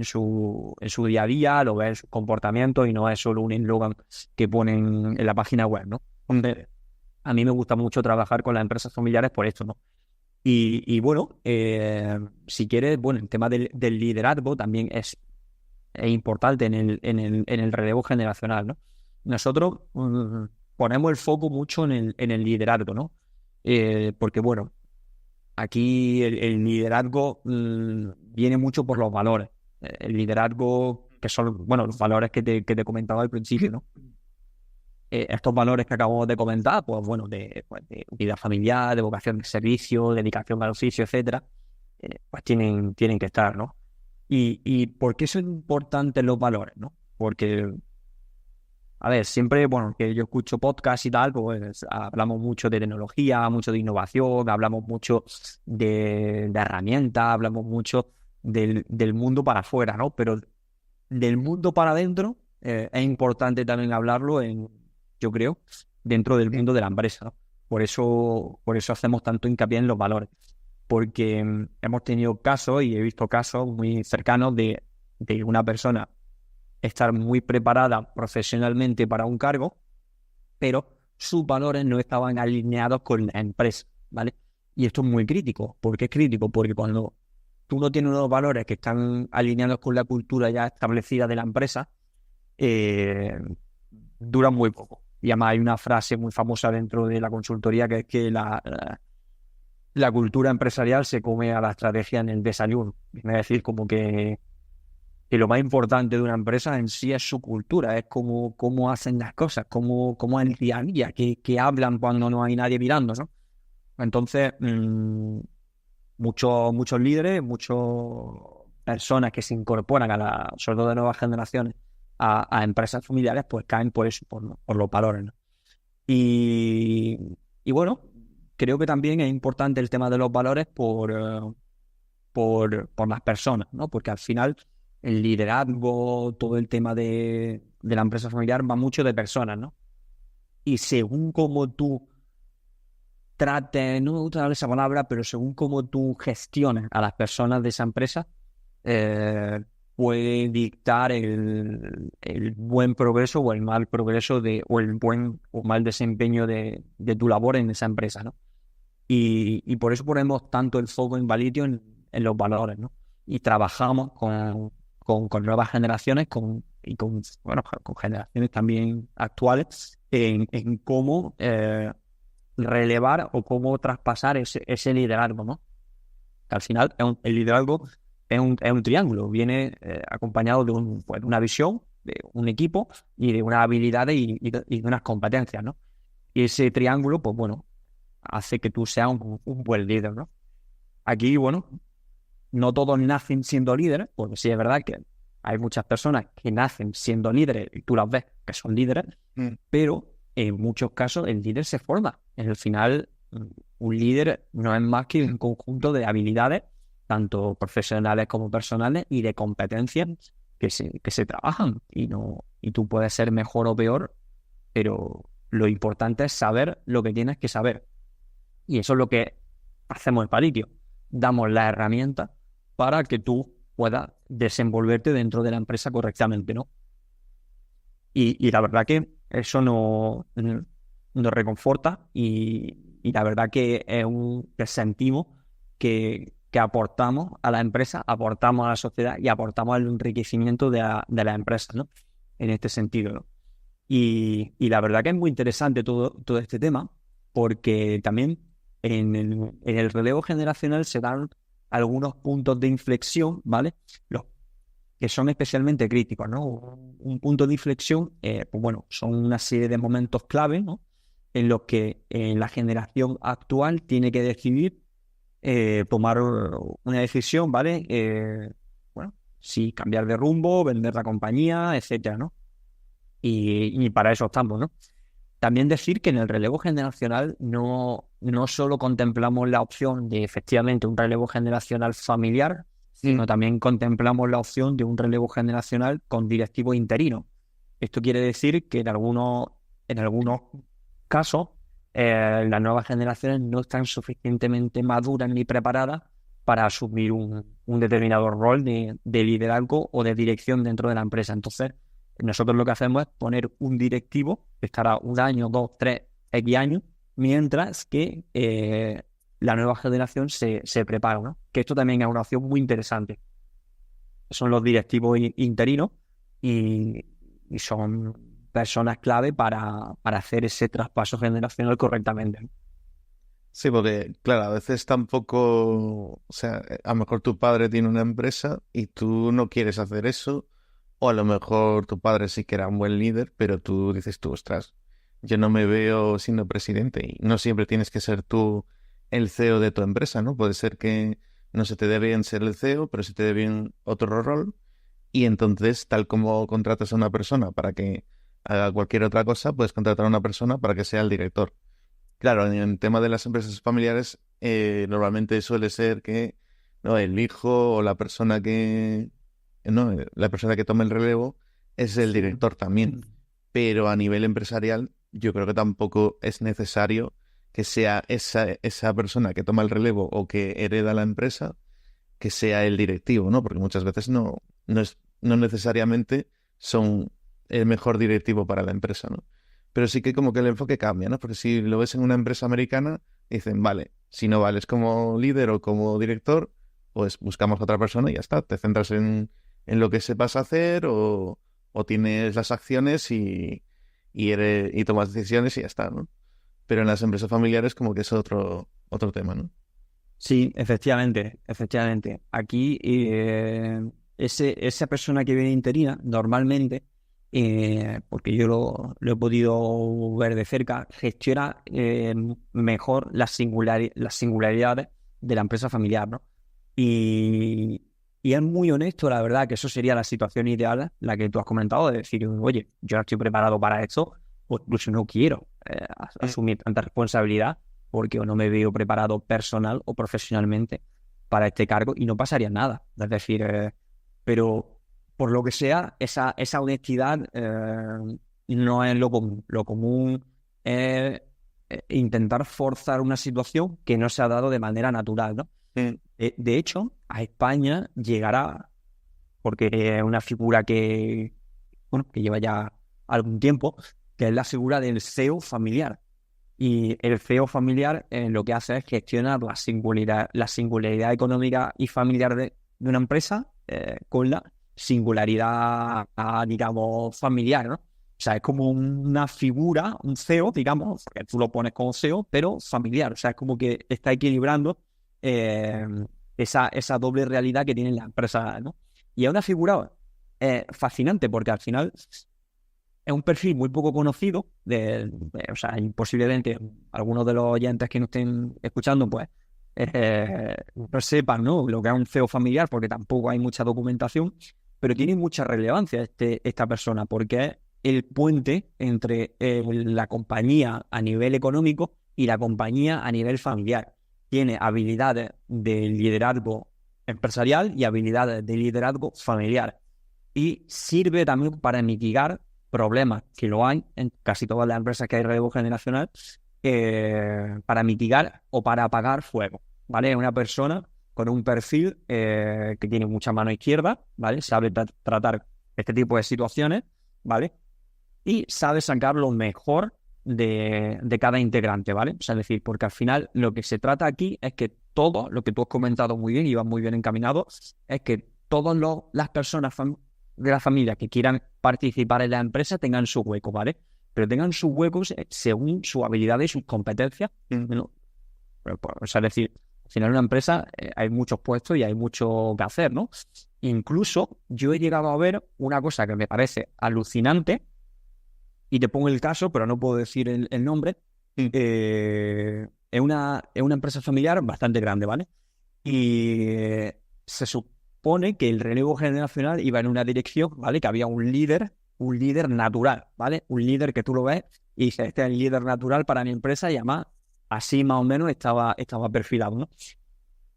su día a día, lo ves en sus comportamientos y no es solo un eslogan que ponen en la página web, ¿no? Donde a mí me gusta mucho trabajar con las empresas familiares por esto, ¿no? Y bueno, si quieres, bueno, el tema del liderazgo también es importante en el relevo generacional, ¿no? Nosotros ponemos el foco mucho en el liderazgo, ¿no? Porque, bueno, aquí el liderazgo viene mucho por los valores. El liderazgo, que son, bueno, los valores que te comentaba al principio, ¿no? Estos valores que acabamos de comentar, pues bueno, de vida familiar, de vocación de servicio, dedicación al oficio, etcétera, pues tienen que estar, ¿no? ¿Y por qué son importantes los valores, no? Porque, a ver, siempre, bueno, que yo escucho podcasts y tal, pues hablamos mucho de tecnología, mucho de innovación, hablamos mucho de herramientas, hablamos mucho del mundo para afuera, ¿no? Pero del mundo para adentro es importante también hablarlo yo creo, dentro del mundo de la empresa, ¿no? Por eso hacemos tanto hincapié en los valores, porque hemos tenido casos y he visto casos muy cercanos de una persona estar muy preparada profesionalmente para un cargo, pero sus valores no estaban alineados con la empresa, ¿vale? Y esto es muy crítico. ¿Por qué es crítico? Porque cuando tú no tienes unos valores que están alineados con la cultura ya establecida de la empresa, duran muy poco. Y además hay una frase muy famosa dentro de la consultoría que es que la cultura empresarial se come a la estrategia en el desayuno. Es decir, como que lo más importante de una empresa en sí es su cultura, es cómo hacen las cosas, cómo es el día a día, que hablan cuando no hay nadie mirando, ¿no? Entonces, muchos líderes, muchas personas que se incorporan sobre todo de nuevas generaciones, a empresas familiares, pues caen por eso, por los valores, ¿no? Y bueno, creo que también es importante el tema de los valores por las personas, ¿no? Porque al final el liderazgo, todo el tema de la empresa familiar va mucho de personas, ¿no? Y según cómo tú trates, no me gusta dar esa palabra, pero según cómo tú gestiones a las personas de esa empresa, puede dictar el buen progreso o el mal progreso o el buen o mal desempeño de tu labor en esa empresa, ¿no? Y por eso ponemos tanto el foco en Valitio en los valores, ¿no? Y trabajamos con nuevas generaciones bueno, con generaciones también actuales en cómo relevar o cómo traspasar ese liderazgo, ¿no? Que al final el liderazgo es un triángulo, viene acompañado pues, de una visión, de un equipo y de unas habilidades y de unas competencias, ¿no? Y ese triángulo, pues bueno, hace que tú seas un buen líder, ¿no? Aquí, bueno, no todos nacen siendo líderes, porque sí es verdad que hay muchas personas que nacen siendo líderes y tú las ves que son líderes, pero en muchos casos el líder se forma. En el final, un líder no es más que un conjunto de habilidades, tanto profesionales como personales, y de competencias que se trabajan. Y tú puedes ser mejor o peor, pero lo importante es saber lo que tienes que saber. Y eso es lo que hacemos en Palitio. Damos las herramientas para que tú puedas desenvolverte dentro de la empresa correctamente, ¿no? Y la verdad que eso nos reconforta y la verdad que que sentimos que aportamos a la empresa, aportamos a la sociedad y aportamos al enriquecimiento de la empresa, ¿no? En este sentido, ¿no? Y la verdad que es muy interesante todo este tema, porque también en el relevo generacional se dan algunos puntos de inflexión, ¿vale? Los que son especialmente críticos, ¿no? Un punto de inflexión, pues bueno, son una serie de momentos clave, ¿no? en los que la generación actual tiene que decidir tomar una decisión, ¿vale? Bueno, si cambiar de rumbo, vender la compañía, etcétera, ¿no? Y para eso estamos, ¿no? También decir que en el relevo generacional no solo contemplamos la opción de efectivamente un relevo generacional familiar, sino también contemplamos la opción de un relevo generacional con directivo interino. Esto quiere decir que en algunos casos las nuevas generaciones no están suficientemente maduras ni preparadas para asumir un determinado rol de liderazgo o de dirección dentro de la empresa. Entonces, nosotros lo que hacemos es poner un directivo que estará 1 año, 2, 3, X años, mientras que la nueva generación se prepara, ¿no? Que esto también es una opción muy interesante. Son los directivos interinos y son personas clave para hacer ese traspaso generacional correctamente, ¿no? Sí, porque, claro, a veces tampoco, o sea, a lo mejor tu padre tiene una empresa y tú no quieres hacer eso, o a lo mejor tu padre sí que era un buen líder, pero tú dices tú, ostras, yo no me veo siendo presidente y no siempre tienes que ser tú el CEO de tu empresa, ¿no? Puede ser que no se te dé bien ser el CEO, pero se te dé bien otro rol y entonces, tal como contratas a una persona para que haga cualquier otra cosa, puedes contratar a una persona para que sea el director. Claro, en el tema de las empresas familiares, normalmente suele ser que no, el hijo o la persona que no, la persona que toma el relevo es el Sí. director también. Pero a nivel empresarial, yo creo que tampoco es necesario que sea esa persona que toma el relevo o que hereda la empresa, que sea el directivo, ¿no? Porque muchas veces no necesariamente son el mejor directivo para la empresa, ¿no? Pero sí que como que el enfoque cambia, ¿no? Porque si lo ves en una empresa americana, dicen, vale, si no vales como líder o como director, pues buscamos otra persona y ya está. Te centras en lo que sepas hacer o tienes las acciones y tomas decisiones y ya está, ¿no? Pero en las empresas familiares como que es otro tema, ¿no? Sí, efectivamente, efectivamente. Aquí esa persona que viene interina, normalmente, porque yo lo he podido ver de cerca, gestiona mejor las singularidades de la empresa familiar, ¿no? Y, y es muy honesto, la verdad, que eso sería la situación ideal, la que tú has comentado, de decir, oye, yo no estoy preparado para esto, o incluso no quiero asumir tanta responsabilidad porque o no me veo preparado personal o profesionalmente para este cargo y no pasaría nada. Es decir, pero por lo que sea, esa honestidad no es lo común. Lo común es intentar forzar una situación que no se ha dado de manera natural, ¿no? Mm. De hecho, a España llegará, porque es una figura bueno, que lleva ya algún tiempo, que es la figura del CEO familiar. Y el CEO familiar lo que hace es gestionar la singularidad económica y familiar de una empresa con la singularidad, digamos, familiar, ¿no? O sea, es como una figura, un CEO, digamos, que tú lo pones como CEO, pero familiar. O sea, es como que está equilibrando eh, esa doble realidad que tienen las empresas, ¿no? Y es una figura fascinante porque al final es un perfil muy poco conocido, o sea, posiblemente algunos de los oyentes que nos estén escuchando, pues, no sepan, ¿no?, lo que es un CEO familiar, porque tampoco hay mucha documentación, pero tiene mucha relevancia esta persona, porque es el puente entre la compañía a nivel económico y la compañía a nivel familiar. Tiene habilidades de liderazgo empresarial y habilidades de liderazgo familiar. Y sirve también para mitigar problemas, que lo hay en casi todas las empresas que hay relevo generacional, para mitigar o para apagar fuego, ¿vale? Una persona con un perfil que tiene mucha mano izquierda, ¿vale? Sabe tratar este tipo de situaciones, ¿vale? Y sabe sacar lo mejor de cada integrante, ¿vale? O sea, es decir, porque al final lo que se trata aquí es que todo, lo que tú has comentado muy bien y vas muy bien encaminado, es que todas las personas de la familia que quieran participar en la empresa tengan su hueco, ¿vale? Pero tengan sus huecos según sus habilidades y sus competencias, ¿no? O sea, es decir, al final en una empresa hay muchos puestos y hay mucho que hacer, ¿no? Incluso yo he llegado a ver una cosa que me parece alucinante, y te pongo el caso, pero no puedo decir el nombre, Mm. Es una empresa familiar bastante grande, ¿vale? Y se supone que el relevo generacional iba en una dirección, ¿vale? Que había un líder natural, ¿vale? Un líder que tú lo ves y dices, este es el líder natural para mi empresa y además así más o menos estaba perfilado, ¿no?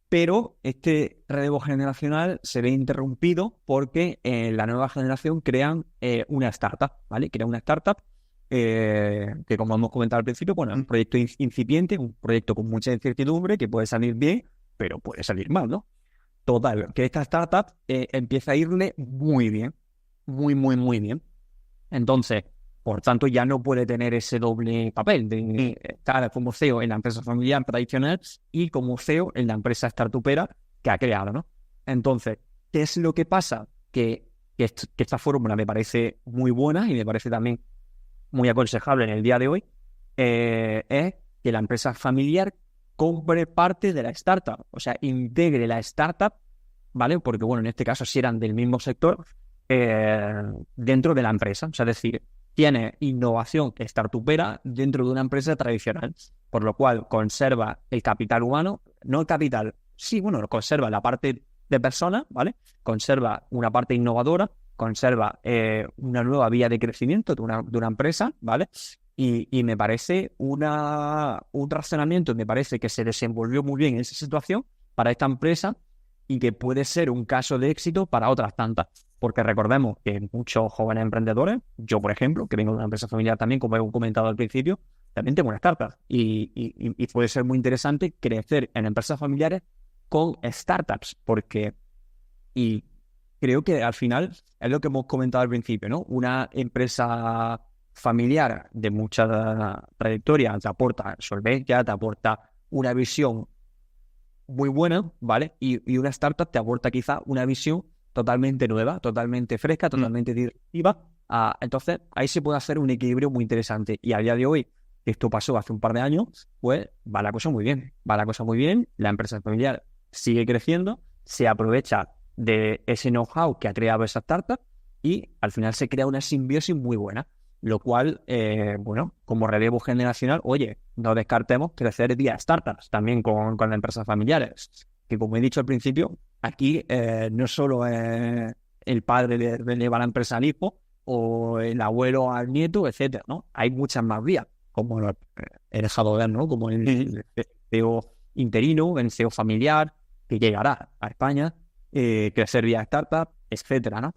Pero este relevo generacional se ve interrumpido porque la nueva generación crean una startup, ¿vale? Crean una startup que, como hemos comentado al principio, bueno, es un proyecto incipiente, un proyecto con mucha incertidumbre que puede salir bien, pero puede salir mal, ¿no? Total, que esta startup empieza a irle muy bien, muy, muy, muy bien. Entonces, por tanto, ya no puede tener ese doble papel de estar como CEO en la empresa familiar tradicional y como CEO en la empresa startupera que ha creado, ¿no? Entonces, ¿qué es lo que pasa? Que esta fórmula me parece muy buena y me parece también muy aconsejable en el día de hoy, es que la empresa familiar compre parte de la startup, o sea, integre la startup, ¿vale? Porque, bueno, en este caso si eran del mismo sector, dentro de la empresa, o sea, es decir, tiene innovación startupera dentro de una empresa tradicional, por lo cual conserva el capital humano, no el capital, sí, bueno, conserva la parte de personas, ¿vale? Conserva una parte innovadora, conserva una nueva vía de crecimiento de una empresa, ¿vale? Y me parece un razonamiento, me parece que se desenvolvió muy bien en esa situación para esta empresa y que puede ser un caso de éxito para otras tantas. Porque recordemos que muchos jóvenes emprendedores, yo por ejemplo, que vengo de una empresa familiar también, como he comentado al principio, también tengo una startup y puede ser muy interesante crecer en empresas familiares con startups, porque y creo que al final es lo que hemos comentado al principio, ¿no? Una empresa familiar de mucha trayectoria te aporta solvencia, te aporta una visión muy buena, ¿vale? Y una startup te aporta quizá una visión totalmente nueva, totalmente fresca, totalmente disruptiva. Entonces, ahí se puede hacer un equilibrio muy interesante. Y a día de hoy, que esto pasó hace un par de años, pues va la cosa muy bien. Va la cosa muy bien, la empresa familiar sigue creciendo, se aprovecha de ese know-how que ha creado esa startup y al final se crea una simbiosis muy buena. Lo cual, bueno, como relevo generacional, oye, no descartemos crecer vía startups también con empresas familiares. Que como he dicho al principio, aquí no solo es el padre le lleva la empresa al hijo o el abuelo al nieto, etcétera, ¿no? Hay muchas más vías, como he dejado ver, ¿no? Como el CEO interino, el CEO familiar, que llegará a España, crecer vía startup, etcétera, ¿no?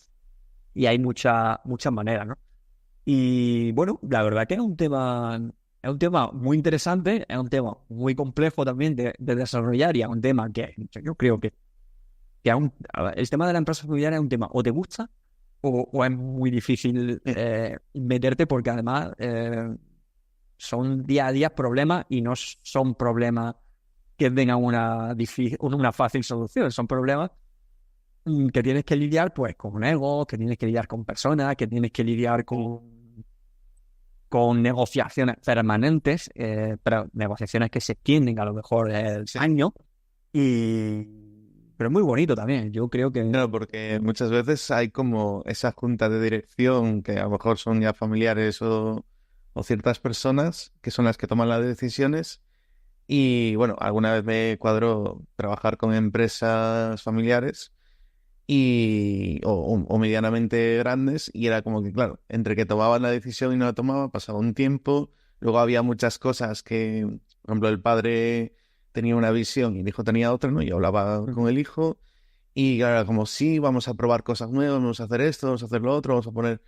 Y hay muchas maneras, ¿no? Y bueno, la verdad que es un tema muy interesante, es un tema muy complejo también de desarrollar y es un tema que yo creo que el tema de la empresa familiar es un tema o te gusta o es muy difícil meterte porque además son día a día problemas y no son problemas que tengan una fácil solución, son problemas que tienes que lidiar pues con egos, que tienes que lidiar con personas, que tienes que lidiar con negociaciones permanentes, pero negociaciones que se extienden a lo mejor el año, pero muy bonito también. Yo creo que Claro, porque muchas veces hay como esa junta de dirección que a lo mejor son ya familiares o ciertas personas que son las que toman las decisiones. Y bueno, alguna vez me cuadró trabajar con empresas familiares o medianamente grandes y era como que, claro, entre que tomaban la decisión y no la tomaban, pasaba un tiempo. Luego había muchas cosas que, por ejemplo, el padre tenía una visión y el hijo tenía otra, ¿no? Y hablaba con el hijo. Y claro, como sí, vamos a probar cosas nuevas, vamos a hacer esto, vamos a hacer lo otro, vamos a poner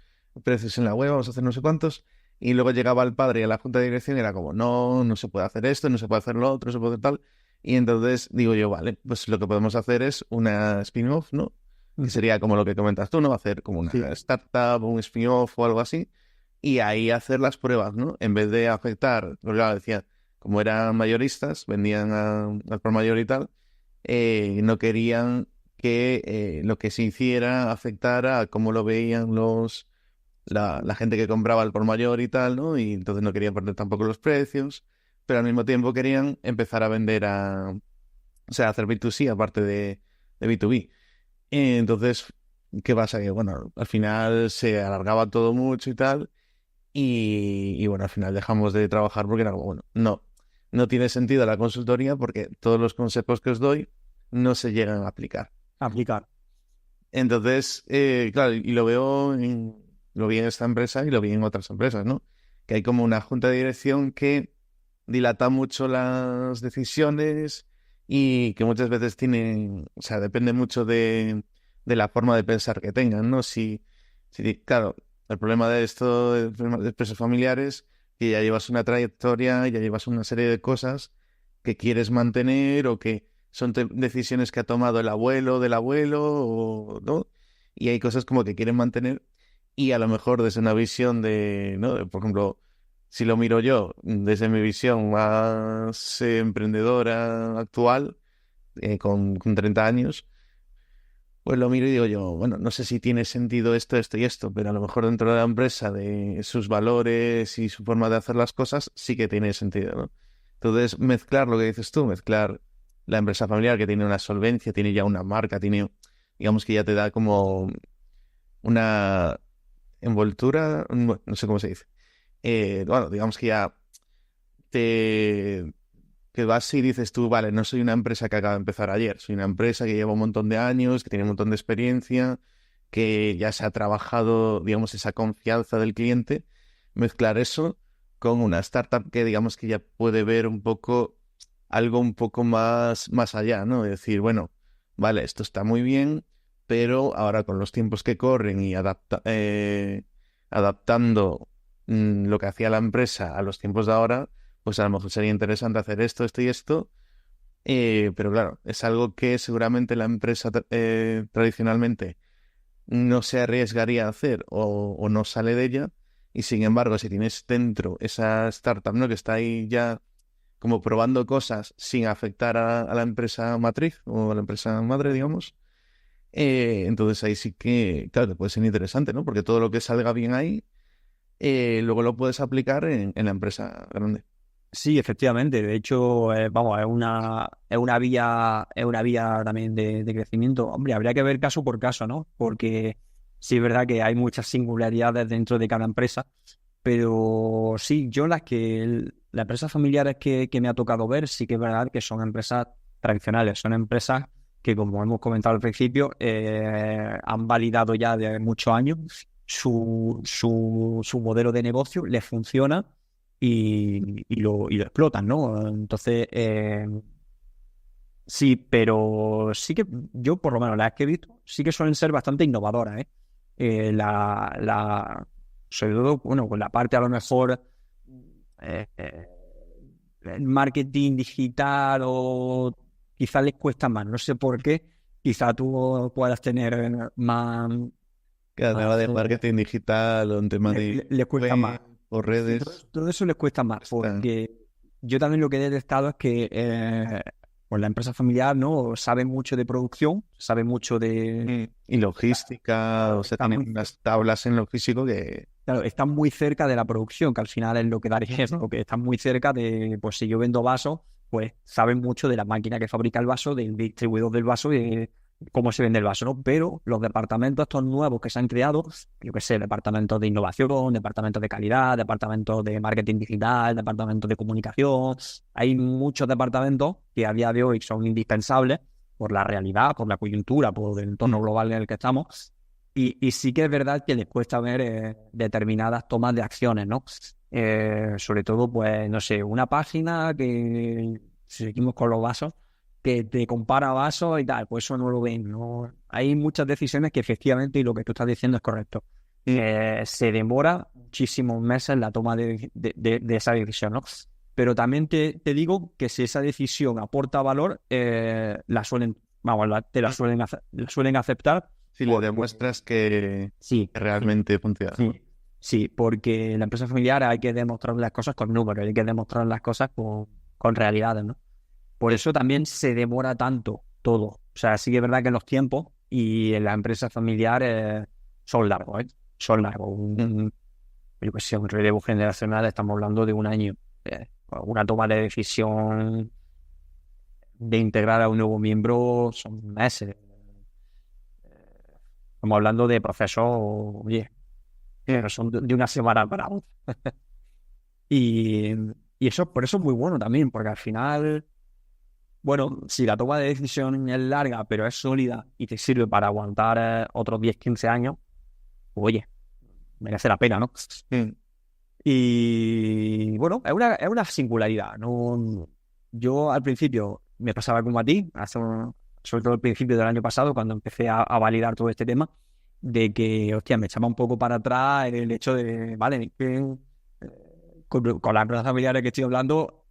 precios en la web, vamos a hacer no sé cuántos. Y luego llegaba el padre y a la junta de dirección y era como, no, no se puede hacer esto, no se puede hacer lo otro, no se puede hacer tal. Y entonces digo yo, vale, pues lo que podemos hacer es una spin-off, ¿no? Que sería como lo que comentas tú, ¿no? Hacer como una sí, startup, un spin-off o algo así. Y ahí hacer las pruebas, ¿no? En vez de afectar, porque claro, decía, como eran mayoristas, vendían al por mayor y tal, no querían que lo que se hiciera afectara a cómo lo veían la gente que compraba al por mayor y tal, ¿no? Y entonces no querían perder tampoco los precios, pero al mismo tiempo querían empezar a vender o sea, hacer B2C aparte de B2B. Entonces, ¿qué pasa? Que bueno, al final se alargaba todo mucho y tal, y bueno, al final dejamos de trabajar porque era como, bueno, no tiene sentido la consultoría porque todos los consejos que os doy no se llegan a aplicar. Aplicar. Entonces, claro, y lo vi en esta empresa y lo vi en otras empresas, ¿no? Que hay como una junta de dirección que dilata mucho las decisiones y que muchas veces tienen, o sea, depende mucho de la forma de pensar que tengan, ¿no? Claro, el problema de esto de empresas familiares, que ya llevas una trayectoria, ya llevas una serie de cosas que quieres mantener o que son decisiones que ha tomado el abuelo del abuelo, o, ¿no? Y hay cosas como que quieren mantener y a lo mejor desde una visión de, ¿no? Por ejemplo, si lo miro yo desde mi visión más emprendedora actual, con 30 años, pues lo miro y digo yo, bueno, no sé si tiene sentido esto, esto y esto, pero a lo mejor dentro de la empresa, de sus valores y su forma de hacer las cosas, sí que tiene sentido, ¿no? Entonces, mezclar lo que dices tú, mezclar la empresa familiar que tiene una solvencia, tiene ya una marca, tiene, digamos que ya te da como una envoltura, no sé cómo se dice. Bueno, digamos que ya te que vas y dices tú, vale, no soy una empresa que acaba de empezar ayer, soy una empresa que lleva un montón de años, que tiene un montón de experiencia, que ya se ha trabajado, digamos, esa confianza del cliente, mezclar eso con una startup que digamos que ya puede ver un poco algo un poco más allá, ¿no? Es decir, bueno, vale, esto está muy bien, pero ahora con los tiempos que corren y adaptando lo que hacía la empresa a los tiempos de ahora, pues a lo mejor sería interesante hacer esto, esto y esto, pero claro, es algo que seguramente la empresa tradicionalmente no se arriesgaría a hacer o no sale de ella, y sin embargo, si tienes dentro esa startup, ¿no? Que está ahí ya como probando cosas sin afectar a la empresa matriz o a la empresa madre, digamos, entonces ahí sí que, claro, te puede ser interesante, ¿no? Porque todo lo que salga bien ahí, luego lo puedes aplicar en la empresa grande. Sí, efectivamente. De hecho, vamos, es una vía también de crecimiento. Hombre, habría que ver caso por caso, ¿no? Porque sí es verdad que hay muchas singularidades dentro de cada empresa, pero sí, yo las empresas familiares que me ha tocado ver, sí que es verdad que son empresas tradicionales, son empresas que, como hemos comentado al principio, han validado ya de muchos años su modelo de negocio, les funciona y lo explotan, ¿no? Entonces, sí, pero sí que yo, por lo menos, las que he visto, sí que suelen ser bastante innovadoras, ¿eh? Sobre todo, bueno, con la parte a lo mejor eh, eh, el marketing digital o quizás les cuesta más, no sé por qué, quizás tú puedas tener Que a la más de marketing digital o en tema de les cuesta más. web o Sí, redes, todo eso les cuesta más, está. porque yo también lo que he detectado es que pues la empresa familiar no sabe mucho de producción, sabe mucho de... Y logística, o sea, Está tienen muy, unas tablas en lo físico que... claro, están muy cerca de la producción, que al final es lo que da riesgo, que están muy cerca de, pues si yo vendo vasos, pues saben mucho de la máquina que fabrica el vaso, del distribuidor del vaso y de cómo se vende el vaso, ¿no? Pero los departamentos estos nuevos que se han creado, yo qué sé, departamentos de innovación, departamentos de calidad, departamentos de marketing digital, departamentos de comunicación, hay muchos departamentos que a día de hoy son indispensables por la realidad, por la coyuntura, por el entorno global en el que estamos. Y sí que es verdad que les cuesta ver determinadas tomas de acciones, ¿no? Sobre todo, pues, no sé, una página que, si seguimos con los vasos, que te compara vasos y tal, pues eso no lo ven, ¿no? Hay muchas decisiones que efectivamente, y lo que tú estás diciendo es correcto, se demora muchísimos meses la toma de esa decisión, ¿no? Pero también te digo que si esa decisión aporta valor, la suelen, vamos, la suelen aceptar. Si le demuestras que Sí, realmente funciona, ¿no? sí, sí, porque en la empresa familiar hay que demostrar las cosas con números, hay que demostrar las cosas con realidades, ¿no? Por eso también se demora tanto todo. O sea, sí que es verdad que los tiempos y en la empresa familiar son largos, ¿eh? Son largos. Yo que sé, un relevo generacional estamos hablando de un año. Una toma de decisión de integrar a un nuevo miembro son meses. Estamos hablando de procesos, oye, pero son de una semana para otra. Y, y eso, por eso es muy bueno también, porque al final, bueno, si la toma de decisión es larga, pero es sólida y te sirve para aguantar otros 10 15 años, pues, oye, merece la pena, ¿no? Mm. Y bueno, es una singularidad, ¿no? Yo al principio me pasaba como a ti, sobre todo al principio del año pasado, cuando empecé a validar todo este tema, de que, hostia, me echaba un poco para atrás el hecho de, vale, con las empresas familiares que estoy hablando,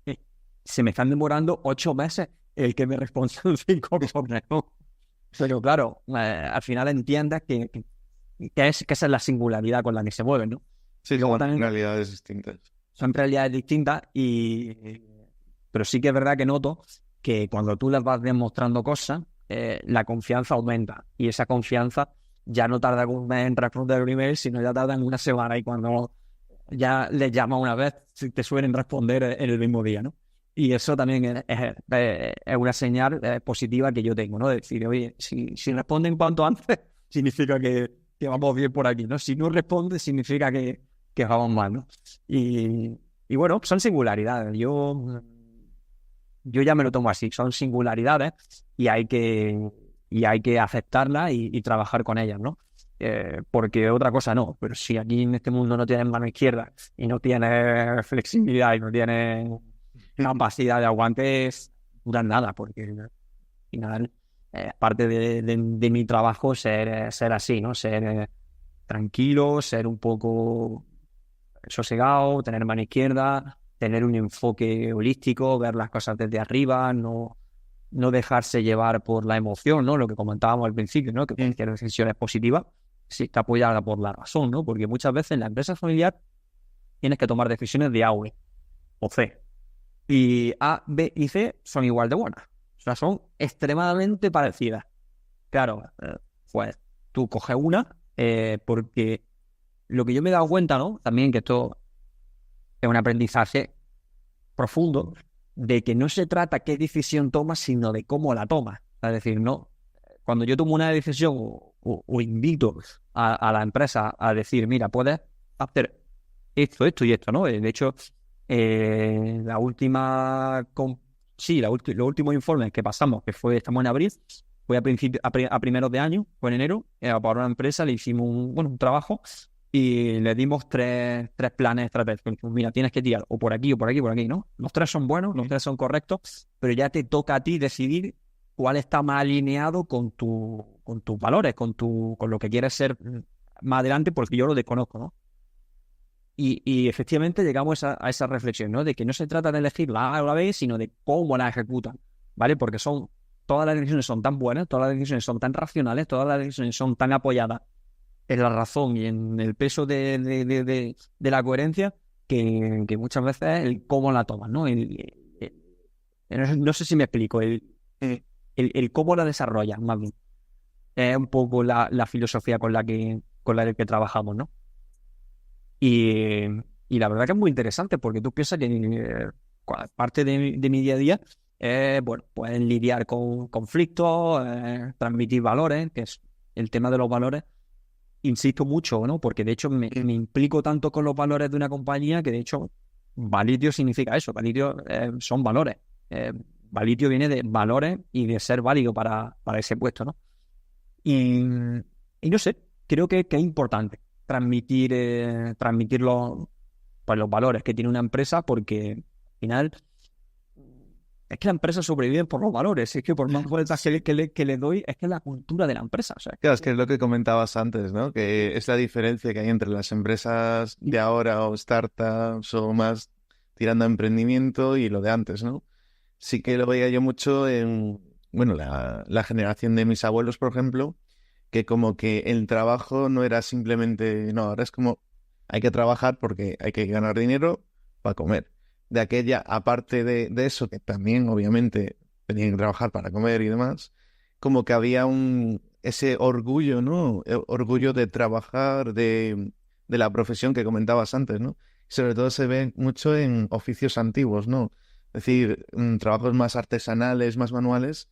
eh, se me están demorando 8 meses el que me respondan 5 correos. Pero claro, al final entiendes que esa es la singularidad con la que se mueven, ¿no? Sí, Luego son también realidades distintas. son realidades distintas pero sí que es verdad que noto que cuando tú les vas demostrando cosas, la confianza aumenta y esa confianza ya no tarda un mes en responder un email, sino ya tarda en una semana y cuando ya les llamas una vez te suelen responder en el mismo día, ¿no? Y eso también es una señal positiva que yo tengo, ¿no? De decir, oye, si responden cuanto antes, significa que vamos bien por aquí, ¿no? Si no responde, significa que vamos mal, ¿no? Y bueno, son singularidades. Yo ya me lo tomo así, son singularidades y hay que aceptarlas y trabajar con ellas, ¿no? Porque otra cosa no, pero si aquí en este mundo no tienes mano izquierda y no tienes flexibilidad y no tienes capacidad de aguante, duran nada, porque al final es parte de mi trabajo ser así, ¿no? Ser tranquilo, ser un poco sosegado, tener mano izquierda, tener un enfoque holístico, ver las cosas desde arriba, no dejarse llevar por la emoción, ¿no? Lo que comentábamos al principio, ¿no? Que cualquier decisión es positiva si está apoyada por la razón, ¿no? Porque muchas veces en la empresa familiar tienes que tomar decisiones de A o B o C. Y A, B y C son igual de buenas. O sea, son extremadamente parecidas. Claro, pues tú coges una porque lo que yo me he dado cuenta, ¿no? También que esto es un aprendizaje profundo de que no se trata qué decisión tomas, sino de cómo la tomas. Es decir, no, cuando yo tomo una decisión o invito a la empresa a decir, mira, puedes hacer esto y esto, ¿no? De hecho, la última, los últimos informes que pasamos, estamos en abril, fue a primeros de año, fue en enero, para una empresa le hicimos un trabajo y le dimos tres planes estratégicos. Mira, tienes que tirar o por aquí o por aquí o por aquí, ¿no? Los tres son buenos, los tres son correctos, pero ya te toca a ti decidir cuál está más alineado con tus valores, con lo que quieres ser más adelante, porque yo lo desconozco, ¿no? Y efectivamente llegamos a esa reflexión, ¿no? De que no se trata de elegir la A o la B, sino de cómo la ejecutan, ¿vale? Porque todas las decisiones son tan buenas, todas las decisiones son tan racionales, todas las decisiones son tan apoyadas en la razón y en el peso de la coherencia que muchas veces el cómo la toman, ¿no? No sé si me explico, el cómo la desarrollan, más bien. Es un poco la filosofía con la que trabajamos, ¿no? Y, y la verdad que es muy interesante porque tú piensas que parte de mi día a día bueno, pueden lidiar con conflictos, transmitir valores, que es el tema de los valores. Insisto mucho, ¿no? Porque de hecho me implico tanto con los valores de una compañía que de hecho Valitio significa eso. Valitio son valores. Valitio viene de valores y de ser válido para ese puesto, ¿no? Y, y no sé, creo que es importante transmitir los valores que tiene una empresa porque al final es que la empresa sobrevive por los valores. Es que por más vueltas que le doy, es que es la cultura de la empresa. O sea, Claro, es que es lo que comentabas antes, ¿no? Que es la diferencia que hay entre las empresas de ahora o startups o más tirando a emprendimiento y lo de antes, ¿no? Sí que lo veía yo mucho en, bueno, la generación de mis abuelos, por ejemplo, que como que el trabajo no era simplemente, no, ahora es como hay que trabajar porque hay que ganar dinero para comer. De aquella, aparte de eso, que también obviamente tenían que trabajar para comer y demás, como que había ese orgullo, ¿no? Orgullo de trabajar, de la profesión que comentabas antes, ¿no? Sobre todo se ve mucho en oficios antiguos, ¿no? Es decir, trabajos más artesanales, más manuales,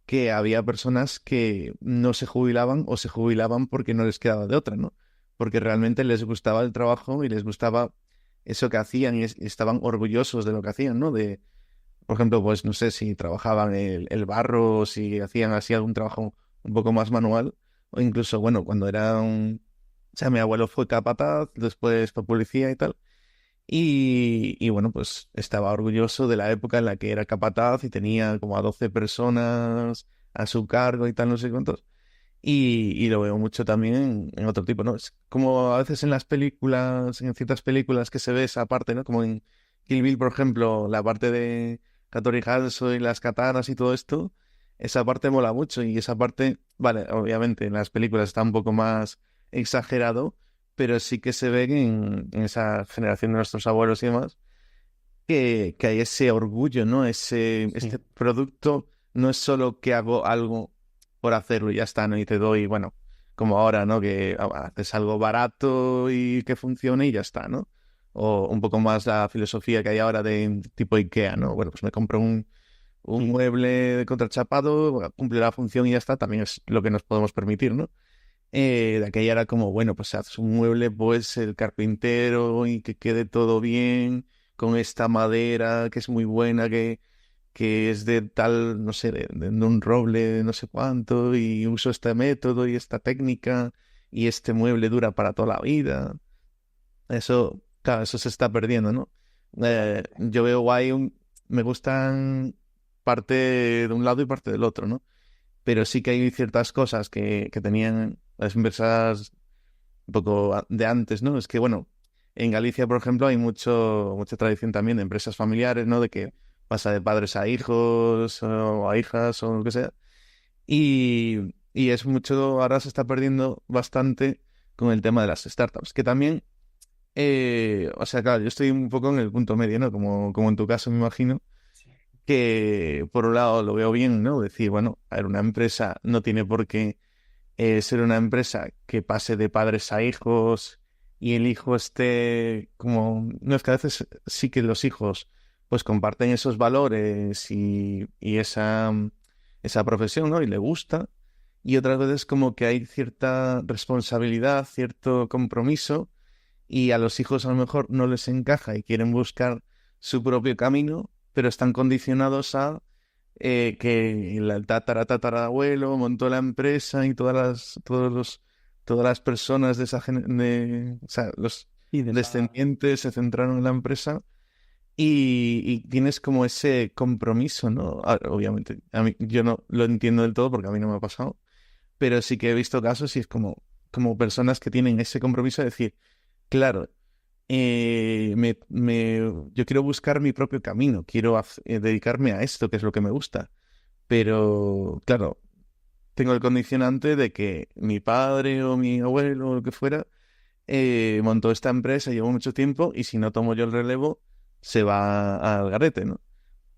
que había personas que no se jubilaban o se jubilaban porque no les quedaba de otra, ¿no? porque realmente les gustaba el trabajo y les gustaba eso que hacían y estaban orgullosos de lo que hacían, ¿no? Por ejemplo, pues no sé si trabajaban el barro, si hacían así algún trabajo un poco más manual, o incluso, bueno, cuando o sea, mi abuelo fue capataz, después fue policía y tal, y bueno, pues estaba orgulloso de la época en la que era capataz y tenía como a 12 personas a su cargo y tal, no sé cuántos. Y lo veo mucho también en otro tipo, ¿no? Es como a veces en las películas, en ciertas películas que se ve esa parte, ¿no? Como en Kill Bill, por ejemplo, la parte de Hattori Hanzo y las katanas y todo esto, esa parte mola mucho y esa parte, vale, obviamente en las películas está un poco más exagerado, pero sí que se ve en esa generación de nuestros abuelos y demás, que hay ese orgullo, ¿no? Sí. Este producto no es solo que hago algo por hacerlo y ya está, ¿no? Y te doy, bueno, como ahora, ¿no? Que haces algo barato y que funcione y ya está, ¿no? O un poco más la filosofía que hay ahora de tipo IKEA, ¿no? Bueno, pues me compro un mueble contrachapado, cumple la función y ya está, también es lo que nos podemos permitir, ¿no? De aquella era como, bueno, pues haces un mueble, pues el carpintero y que quede todo bien con esta madera que es muy buena, que es de tal, no sé, de un roble de no sé cuánto, y uso este método y esta técnica, y este mueble dura para toda la vida. Eso, claro, eso se está perdiendo, ¿no? Yo veo guay, me gustan parte de un lado y parte del otro, ¿no? Pero sí que hay ciertas cosas que tenían las empresas un poco de antes, ¿no? Es que, bueno, en Galicia, por ejemplo, hay mucha tradición también de empresas familiares, ¿no? De que pasa de padres a hijos o a hijas o lo que sea. Y es mucho, ahora se está perdiendo bastante con el tema de las startups, que también, o sea, claro, yo estoy un poco en el punto medio, ¿no? Como en tu caso, me imagino que por un lado lo veo bien, ¿no? Decir, bueno, a ver, una empresa no tiene por qué ser una empresa que pase de padres a hijos y el hijo esté como... No, es que a veces sí que los hijos pues comparten esos valores y esa profesión, ¿no? Y le gusta. Y otras veces como que hay cierta responsabilidad, cierto compromiso y a los hijos a lo mejor no les encaja y quieren buscar su propio camino, pero están condicionados a que el tatarabuelo montó la empresa y todas las personas de o sea, los Y de esa... descendientes se centraron en la empresa y tienes como ese compromiso, ¿no? Obviamente, a mí, yo no lo entiendo del todo porque a mí no me ha pasado, pero sí que he visto casos y es como personas que tienen ese compromiso de decir, claro, yo quiero buscar mi propio camino, quiero dedicarme a esto, que es lo que me gusta. Pero, claro, tengo el condicionante de que mi padre o mi abuelo o lo que fuera montó esta empresa, llevó mucho tiempo y si no tomo yo el relevo, se va al garete, ¿no?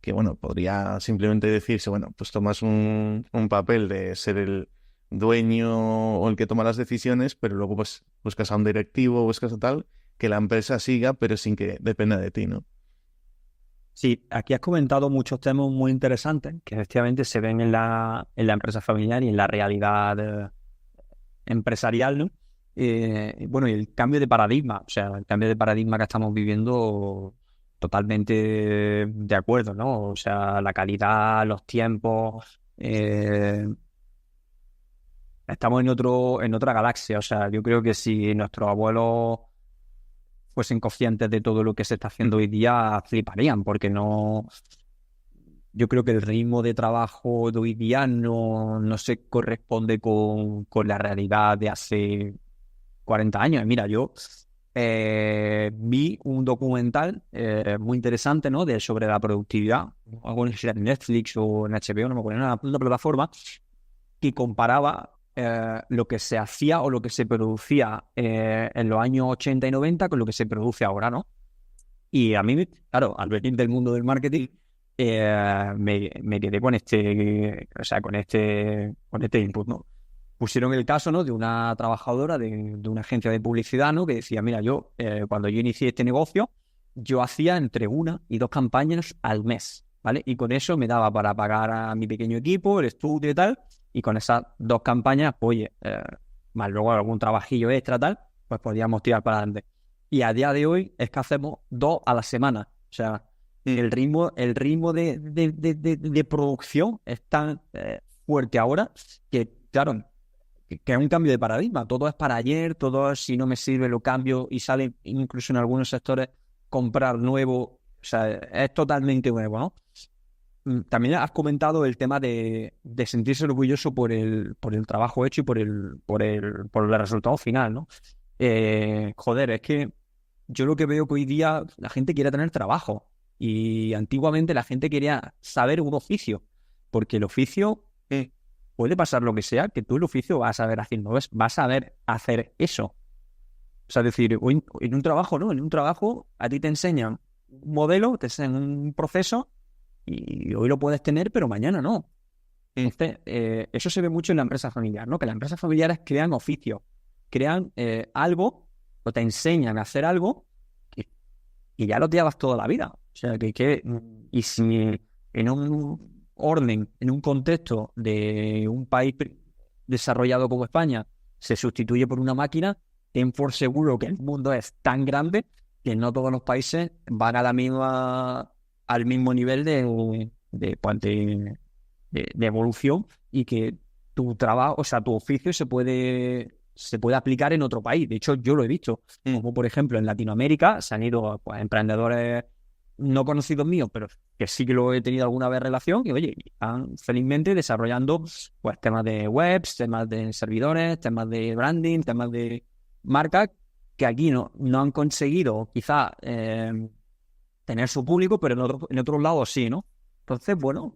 Que bueno, podría simplemente decirse, bueno, pues tomas un papel de ser el dueño o el que toma las decisiones, pero luego pues buscas a un directivo, buscas a tal, que la empresa siga, pero sin que dependa de ti, ¿no? Sí, aquí has comentado muchos temas muy interesantes que efectivamente se ven en la empresa familiar y en la realidad empresarial, ¿no? Bueno, y el cambio de paradigma, o sea, el cambio de paradigma que estamos viviendo totalmente de acuerdo, ¿no? O sea, la calidad, los tiempos, estamos en otra galaxia, o sea, yo creo que si nuestros abuelos fuesen conscientes de todo lo que se está haciendo hoy día, fliparían, porque no... Yo creo que el ritmo de trabajo de hoy día no se corresponde con la realidad de hace 40 años. Mira, yo vi un documental muy interesante, ¿no? Sobre la productividad, algo en Netflix o en HBO, no me acuerdo, en una plataforma que comparaba lo que se hacía o lo que se producía en los años 80 y 90 con lo que se produce ahora, ¿no? Y a mí, claro, al venir del mundo del marketing, me quedé o sea, con este input, ¿no? Pusieron el caso, ¿no? De una trabajadora de una agencia de publicidad, ¿no? Que decía, mira, yo, cuando yo inicié este negocio, yo hacía entre 1 y 2 campañas al mes, ¿vale? Y con eso me daba para pagar a mi pequeño equipo, el estudio y tal, y con esas 2 campañas, pues, oye, más luego algún trabajillo extra, tal, pues podíamos tirar para adelante. Y a día de hoy es que hacemos 2 a la semana. O sea, el ritmo de producción es tan fuerte ahora que, claro, que es un cambio de paradigma. Todo es para ayer, todo es, si no me sirve lo cambio, y sale incluso en algunos sectores comprar nuevo. O sea, es totalmente nuevo, ¿no? También has comentado el tema de sentirse orgulloso por el trabajo hecho y por el resultado final, ¿no? Joder, es que yo lo que veo que hoy día la gente quiere tener trabajo, y antiguamente la gente quería saber un oficio, porque el oficio puede pasar lo que sea, que tú el oficio vas a saber haciendo, vas a saber hacer eso. O sea, es decir, en un trabajo, ¿no? En un trabajo a ti te enseñan un modelo, te enseñan un proceso, y hoy lo puedes tener, pero mañana no. Entonces, eso se ve mucho en la empresa familiar, ¿no? Que las empresas familiares crean oficios, crean algo, o te enseñan a hacer algo y ya lo llevas toda la vida. O sea, y si en un orden, en un contexto de un país desarrollado como España se sustituye por una máquina, ten por seguro que el mundo es tan grande que no todos los países van a al mismo nivel de evolución, y que tu trabajo, o sea, tu oficio se puede aplicar en otro país. De hecho, yo lo he visto, como por ejemplo en Latinoamérica se han ido, pues, emprendedores no conocidos míos, pero que sí que lo he tenido alguna vez relación, y oye, están felizmente desarrollando, pues, temas de webs, temas de servidores, temas de branding, temas de marcas, que aquí no han conseguido quizá tener su público, pero en otros lados sí, ¿no? Entonces, bueno,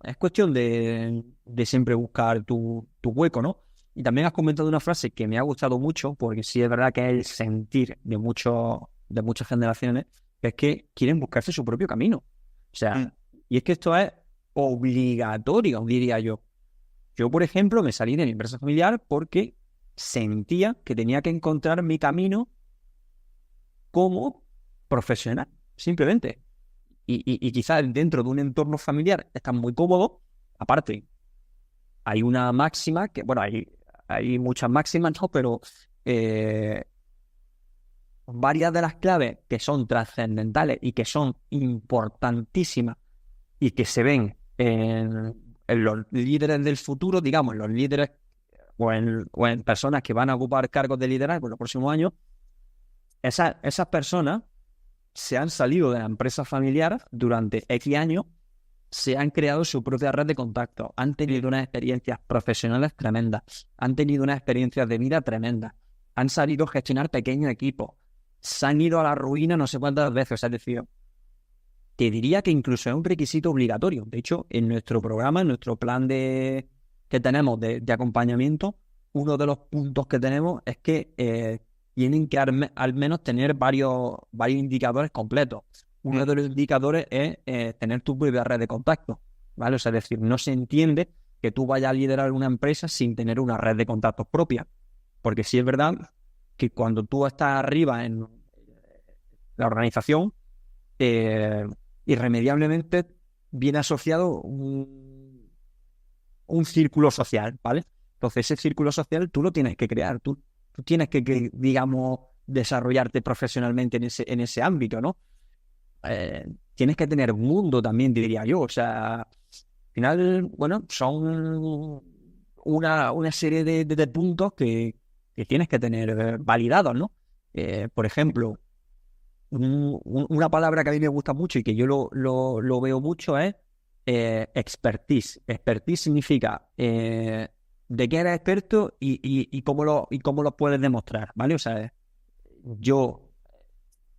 es cuestión de siempre buscar tu hueco, ¿no? Y también has comentado una frase que me ha gustado mucho, porque sí es verdad que es el sentir de muchas generaciones, que es que quieren buscarse su propio camino. O sea, y es que esto es obligatorio, diría yo. Yo, por ejemplo, me salí de mi empresa familiar porque sentía que tenía que encontrar mi camino como profesional, simplemente. Y quizás dentro de un entorno familiar estás muy cómodo. Aparte, hay una máxima que, bueno, hay muchas máximas, ¿no? Pero varias de las claves que son trascendentales y que son importantísimas y que se ven en los líderes del futuro, digamos, los líderes o en personas que van a ocupar cargos de liderazgo en los próximos años, esas personas se han salido de la empresa familiar durante X años, se han creado su propia red de contactos, han tenido unas experiencias profesionales tremendas, han tenido unas experiencias de vida tremendas, han sabido gestionar pequeños equipos, se han ido a la ruina no sé cuántas veces. O sea, es decir, te diría que incluso es un requisito obligatorio. De hecho, en nuestro programa, en nuestro plan que tenemos de acompañamiento, uno de los puntos que tenemos es que tienen que al menos tener varios indicadores completos. Uno de los indicadores es tener tu propia red de contactos, ¿vale? O sea, es decir, no se entiende que tú vayas a liderar una empresa sin tener una red de contactos propia. Porque sí es verdad que cuando tú estás arriba en la organización, irremediablemente viene asociado un círculo social, ¿vale? Entonces ese círculo social tú lo tienes que crear, tú tienes que, digamos, desarrollarte profesionalmente en ese ámbito, ¿no? Tienes que tener mundo también, diría yo. O sea, al final, bueno, son una serie de puntos que tienes que tener validados, ¿no? Por ejemplo, una palabra que a mí me gusta mucho y que yo lo veo mucho es expertise. Expertise significa de qué eres experto y cómo lo puedes demostrar, ¿vale? O sea, yo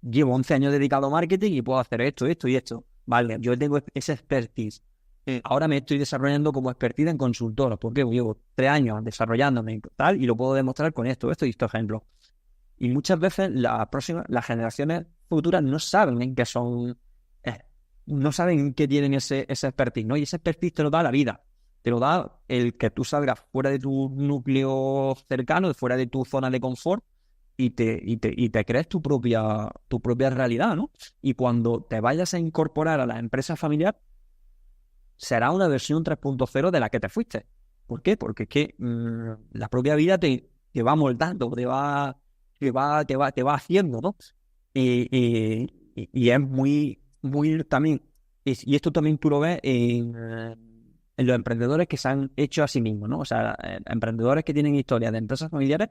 llevo 11 años dedicado a marketing y puedo hacer esto y esto. Vale, yo tengo ese expertise. Ahora me estoy desarrollando como expertise en consultor, porque llevo 3 años desarrollándome tal, y lo puedo demostrar con esto y estos ejemplos. Y muchas veces las generaciones futuras no saben en qué son, no saben en qué tienen ese expertise, ¿no? Y ese expertise te lo da la vida. Te lo da el que tú salgas fuera de tu núcleo cercano, fuera de tu zona de confort, y te crees tu propia realidad, ¿no? Y cuando te vayas a incorporar a la empresa familiar, será una versión 3.0 de la que te fuiste. ¿Por qué? Porque es que la propia vida te va moldando, te va que va haciendo, ¿no? Y es muy también, y esto también tú lo ves en los emprendedores que se han hecho a sí mismos, ¿no? O sea, emprendedores que tienen historias de empresas familiares,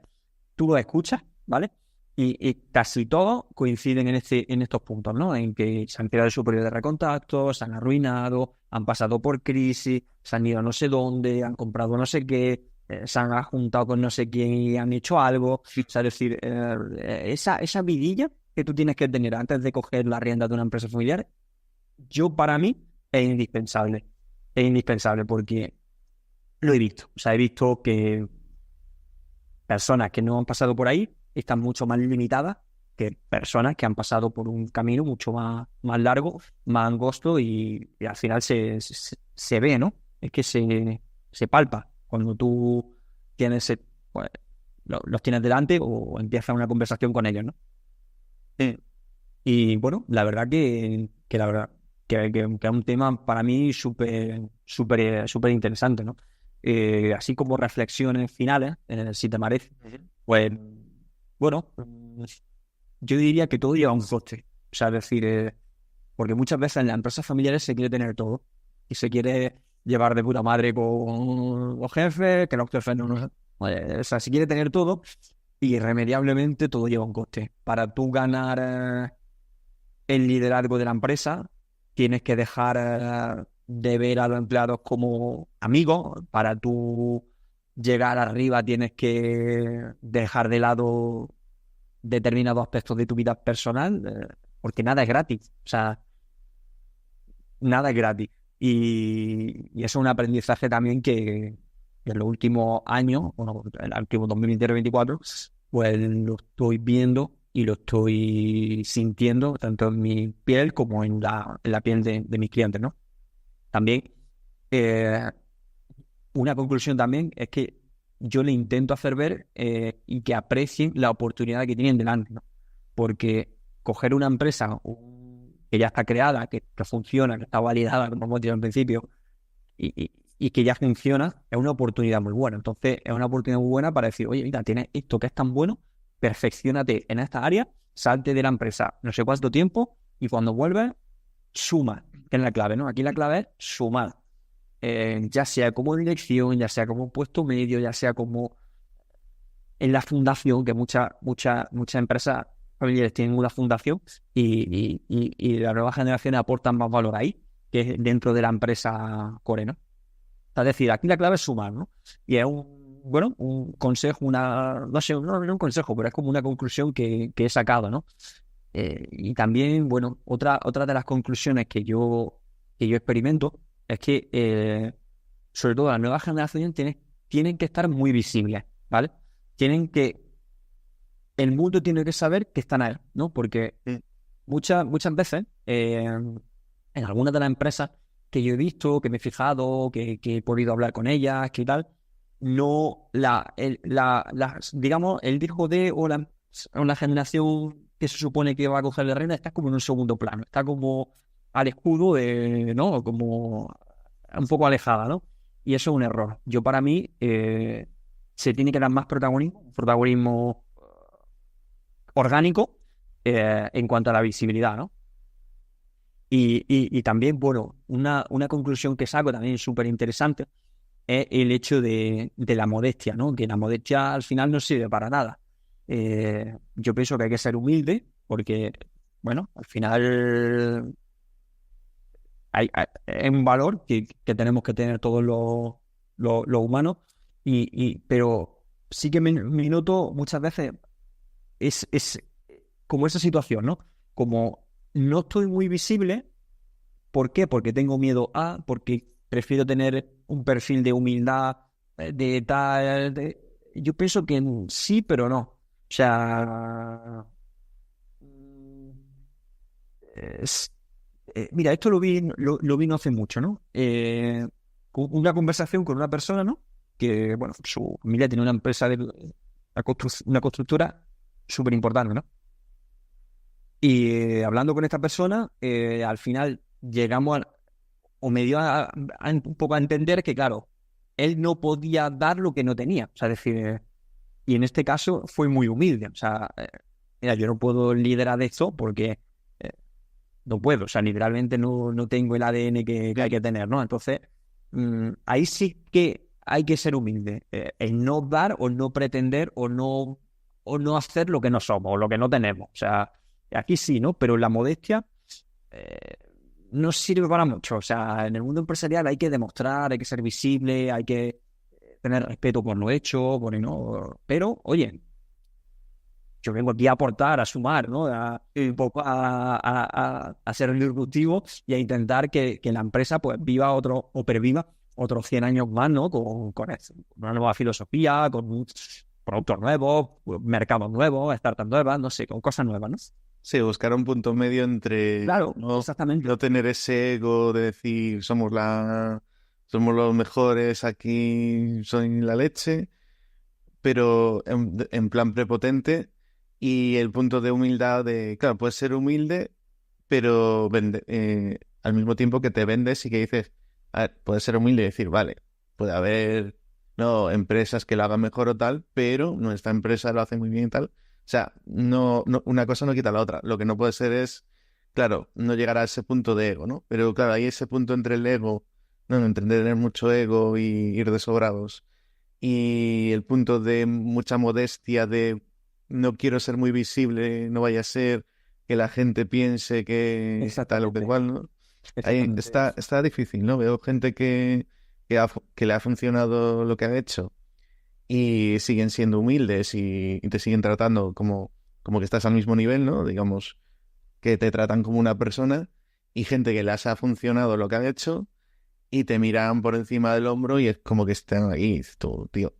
tú los escuchas, ¿vale? Y casi todos coinciden en estos puntos, ¿no? En que se han creado su periodo de recontacto, se han arruinado, han pasado por crisis, se han ido a no sé dónde, han comprado no sé qué, se han juntado con no sé quién y han hecho algo. O sea, es decir, esa vidilla que tú tienes que tener antes de coger la rienda de una empresa familiar, para mí, es indispensable. Es indispensable porque lo he visto. O sea, he visto que personas que no han pasado por ahí están mucho más limitadas que personas que han pasado por un camino mucho más largo, más angosto y al final se ve, ¿no? Es que se palpa cuando tú tienes, pues, los tienes delante o empiezas una conversación con ellos, ¿no? Y bueno, la verdad que la verdad que es un tema para mí súper interesante, ¿no? Así como reflexiones finales, si te parece, pues bueno, yo diría que todo lleva un coste. O sea, es decir, porque muchas veces en las empresas familiares se quiere tener todo y se quiere llevar de puta madre con los jefes, que los jefes no. O sea, se quiere tener todo y irremediablemente todo lleva un coste. Para tú ganar el liderazgo de la empresa, tienes que dejar de ver a los empleados como amigos. Para tú llegar arriba tienes que dejar de lado determinados aspectos de tu vida personal, porque nada es gratis. O sea, nada es gratis. Y eso es un aprendizaje también que en los últimos años, bueno, en el último 2020-2024, pues lo estoy viendo y lo estoy sintiendo tanto en mi piel como en la piel de mis clientes, ¿no? También, eh, una conclusión también es que yo le intento hacer ver y que aprecien la oportunidad que tienen delante, ¿no? Porque coger una empresa que ya está creada, que funciona, que está validada, como hemos dicho al principio, y que ya funciona, es una oportunidad muy buena. Entonces, es una oportunidad muy buena para decir, oye, mira, tienes esto que es tan bueno, perfecciónate en esta área, salte de la empresa no sé cuánto tiempo, y cuando vuelves, suma, que es la clave, ¿no? Aquí la clave es sumar. Ya sea como dirección, ya sea como puesto medio, ya sea como en la fundación, que muchas empresas familiares tienen una fundación y las nuevas generaciones aportan más valor ahí que dentro de la empresa core, ¿no? Es decir, aquí la clave es sumar, ¿no? Y es un consejo, no sé, no un consejo, pero es como una conclusión que he sacado, ¿no? Y también, bueno, otra de las conclusiones que yo experimento es que, sobre todo las nuevas generaciones tienen que estar muy visibles, ¿vale? El mundo tiene que saber que están ahí, ¿no? Porque muchas veces, en algunas de las empresas que yo he visto, que me he fijado, que he podido hablar con ellas, que tal, no, digamos, el hijo de o la generación que se supone que va a coger la reina está como en un segundo plano, está como al escudo ¿no? Como un poco alejada, ¿no? Y eso es un error. Para mí, se tiene que dar más protagonismo orgánico en cuanto a la visibilidad, ¿no? Y también, bueno, una conclusión que saco también súper interesante es el hecho de la modestia, ¿no? Que la modestia al final no sirve para nada. Yo pienso que hay que ser humilde porque, bueno, al final es un valor que tenemos que tener todos los humanos, pero sí que me noto muchas veces es como esa situación, ¿no? Como no estoy muy visible. ¿Por qué? Porque tengo miedo porque prefiero tener un perfil de humildad, de tal. Yo pienso que sí, pero no. O sea, mm, mira, esto lo vi no hace mucho, ¿no? Una conversación con una persona, ¿no? Que, bueno, su familia tiene una empresa una constructora súper importante, ¿no? Y hablando con esta persona, al final llegamos o me dio un poco a entender que, claro, él no podía dar lo que no tenía. O sea, es decir, Y en este caso fue muy humilde. O sea, mira, yo no puedo liderar esto porque no puedo. O sea, literalmente no tengo el ADN que hay que tener, ¿no? Entonces, ahí sí que hay que ser humilde. En no dar o no pretender o no hacer lo que no somos o lo que no tenemos. O sea, aquí sí, ¿no? Pero la modestia eh, no sirve para mucho. O sea, en el mundo empresarial hay que demostrar, hay que ser visible, hay que tener respeto por lo hecho, ¿no? Pero, oye, yo vengo aquí a aportar, a sumar, ¿no? Un poco a ser disruptivo y a intentar que la empresa pues viva o perviva otros 100 años más, ¿no? Con una nueva filosofía, con productos nuevos, mercados nuevos, startups nuevas, no sé, con cosas nuevas, ¿no? Sí, buscar un punto medio entre Claro, exactamente. no tener ese ego de decir somos los mejores aquí, soy la leche, pero en plan prepotente, y el punto de humildad de, claro, puedes ser humilde, pero al mismo tiempo que te vendes y que dices, a ver, puedes ser humilde y decir, vale, puede haber no empresas que lo hagan mejor o tal, pero nuestra empresa lo hace muy bien y tal. O sea, una cosa no quita la otra. Lo que no puede ser es, claro, no llegar a ese punto de ego, ¿no? Pero claro, hay ese punto entre el ego, no, entre tener mucho ego y ir de sobrados, y el punto de mucha modestia, de no quiero ser muy visible, no vaya a ser que la gente piense que tal o que Exactamente. cual, ¿no? Ahí Exactamente. está difícil, ¿no? Veo gente que le ha funcionado lo que han hecho y siguen siendo humildes y te siguen tratando como que estás al mismo nivel, ¿no? Digamos, que te tratan como una persona, y gente que les ha funcionado lo que han hecho y te miran por encima del hombro y es como que están ahí, y dices tú, tío.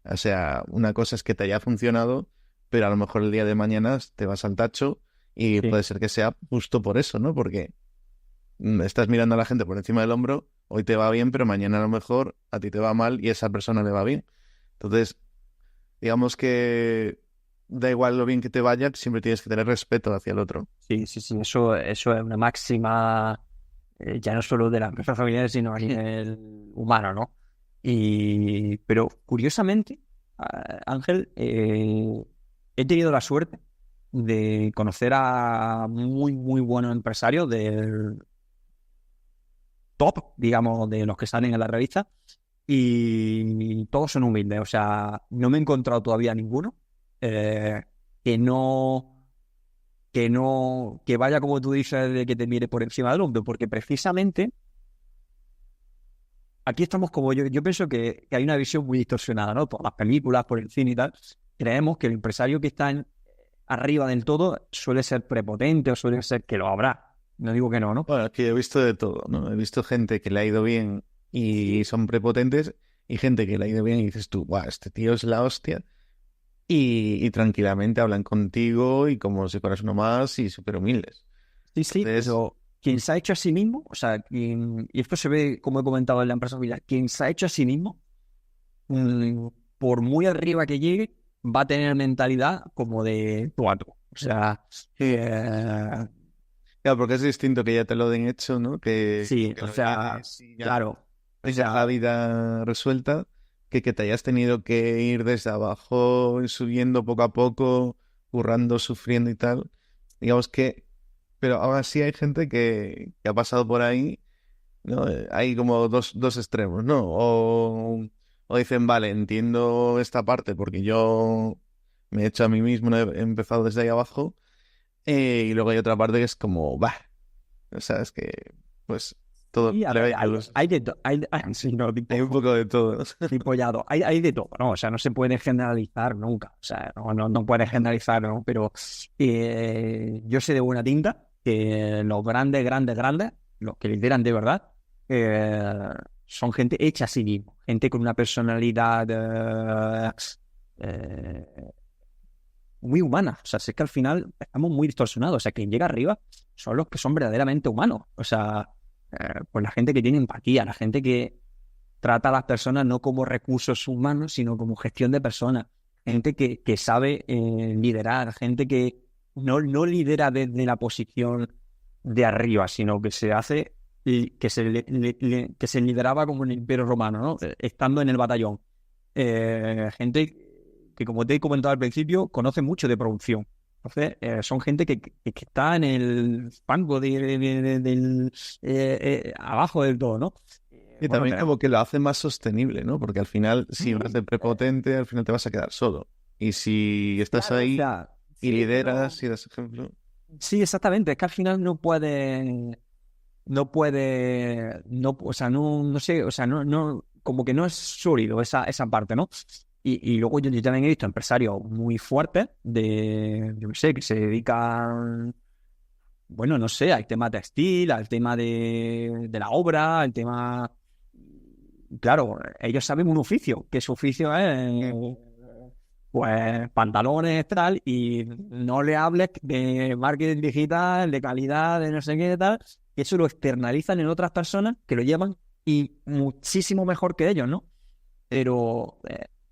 O sea, una cosa es que te haya funcionado, pero a lo mejor el día de mañana te vas al tacho y Sí. puede ser que sea justo por eso, ¿no? Porque estás mirando a la gente por encima del hombro, hoy te va bien, pero mañana a lo mejor a ti te va mal y a esa persona le va bien. Entonces, digamos que da igual lo bien que te vaya, siempre tienes que tener respeto hacia el otro. Sí, sí, sí, eso es una máxima, ya no solo de las empresas familiares, sino a nivel humano, ¿no? Pero curiosamente, Ángel, he tenido la suerte de conocer a muy, muy buenos empresarios del top, digamos, de los que salen en la revista, y todos son humildes. O sea, no me he encontrado todavía ninguno eh, que no que vaya como tú dices, de que te mire por encima del hombro, porque precisamente aquí estamos como yo pienso que hay una visión muy distorsionada, ¿no? Por las películas, por el cine y tal. Creemos que el empresario que está arriba del todo suele ser prepotente o suele ser que lo habrá. No digo que no, ¿no? Bueno, es que he visto de todo, ¿no? He visto gente que le ha ido bien y son prepotentes, y gente que le ha ido bien y dices tú, guau, este tío es la hostia. Y tranquilamente hablan contigo y como si fueras uno más y súper humildes. Sí, sí, Entonces, pero quien se ha hecho a sí mismo, o sea, y esto se ve, como he comentado en la empresa familiar, quien se ha hecho a sí mismo, mm, por muy arriba que llegue, va a tener mentalidad como de tú a tú. O sea, claro, porque es distinto que ya te lo den hecho, ¿no? sí, Que o lo sea, lleves y ya claro. O tengas la sea, vida resuelta, que te hayas tenido que ir desde abajo, subiendo poco a poco, currando, sufriendo y tal. Digamos que, pero aún así hay gente que ha pasado por ahí, ¿no? Hay como dos extremos, ¿no? O dicen, vale, entiendo esta parte porque yo me he hecho a mí mismo, no he empezado desde ahí abajo, y luego hay otra parte que es como, bah, o sea, es que, pues, todo, y a ver, hay de todo, sí, no, hay un poco de todo, ¿no? tipo llado, hay de todo, ¿no? O sea, no se puede generalizar nunca, o sea, no puedes generalizar, ¿no? Pero yo sé de buena tinta que los grandes, grandes, grandes, los que lideran de verdad, eh, son gente hecha a sí mismo, gente con una personalidad eh, muy humana. O sea, si es que al final estamos muy distorsionados. O sea, quien llega arriba son los que son verdaderamente humanos. O sea, pues la gente que tiene empatía, la gente que trata a las personas no como recursos humanos, sino como gestión de personas. Gente que sabe liderar, gente que no lidera desde la posición de arriba, sino que se hace y que se lideraba como en el Imperio Romano, ¿no? Estando en el batallón. Gente que, como te he comentado al principio, conocen mucho de producción. Entonces, son gente que está en el fango del abajo del todo, ¿no? Y Bueno, también tenemos. como que lo hace más sostenible, ¿no? Porque al final, si vas de prepotente, al final te vas a quedar solo. Y si estás Claro, o ahí sea, y sí, lideras y das ejemplo. sí, exactamente. Es que al final o sea, no sé, o sea, como que no es sólido esa parte, ¿no? Y luego yo también he visto empresarios muy fuertes yo qué sé, que se dedican, bueno, no sé, al tema textil, al tema de la obra, al tema. Claro, ellos saben un oficio, que su oficio es, pues, pantalones, tal, y no le hables de marketing digital, de calidad, de no sé qué, tal, que eso lo externalizan en otras personas que lo llevan y muchísimo mejor que ellos, ¿no? Pero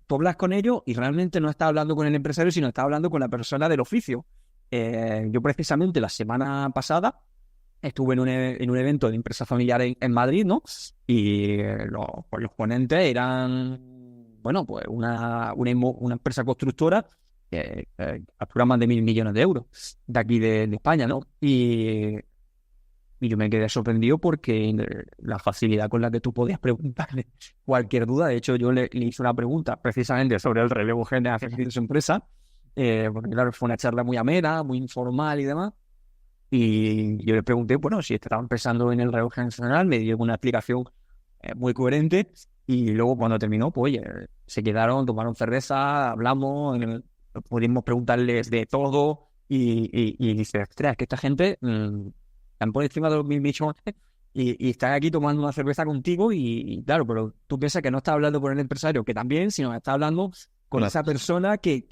tú hablas con ellos y realmente no estás hablando con el empresario, sino estás hablando con la persona del oficio. Yo precisamente la semana pasada estuve en un evento de empresa familiar en Madrid, ¿no? Y pues los ponentes eran, bueno, pues una empresa constructora que factura más de 1.000 millones de euros de aquí de España, ¿no? Y yo me quedé sorprendido porque la facilidad con la que tú podías preguntarle cualquier duda. De hecho, yo le hice una pregunta precisamente sobre el relevo generacional de su empresa, porque claro, fue una charla muy amena, muy informal y demás. Y yo le pregunté, bueno, si estaba empezando en el relevo generacional, me dio una explicación muy coherente. Y luego cuando terminó, pues oye, se quedaron, tomaron cerveza, hablamos, pudimos preguntarles de todo. Y dice, ostras, es que esta gente están por encima de los 1.000 millones y están aquí tomando una cerveza contigo. Y claro, pero tú piensas que no estás hablando con el empresario, que también, sino que estás hablando con Claro. esa persona que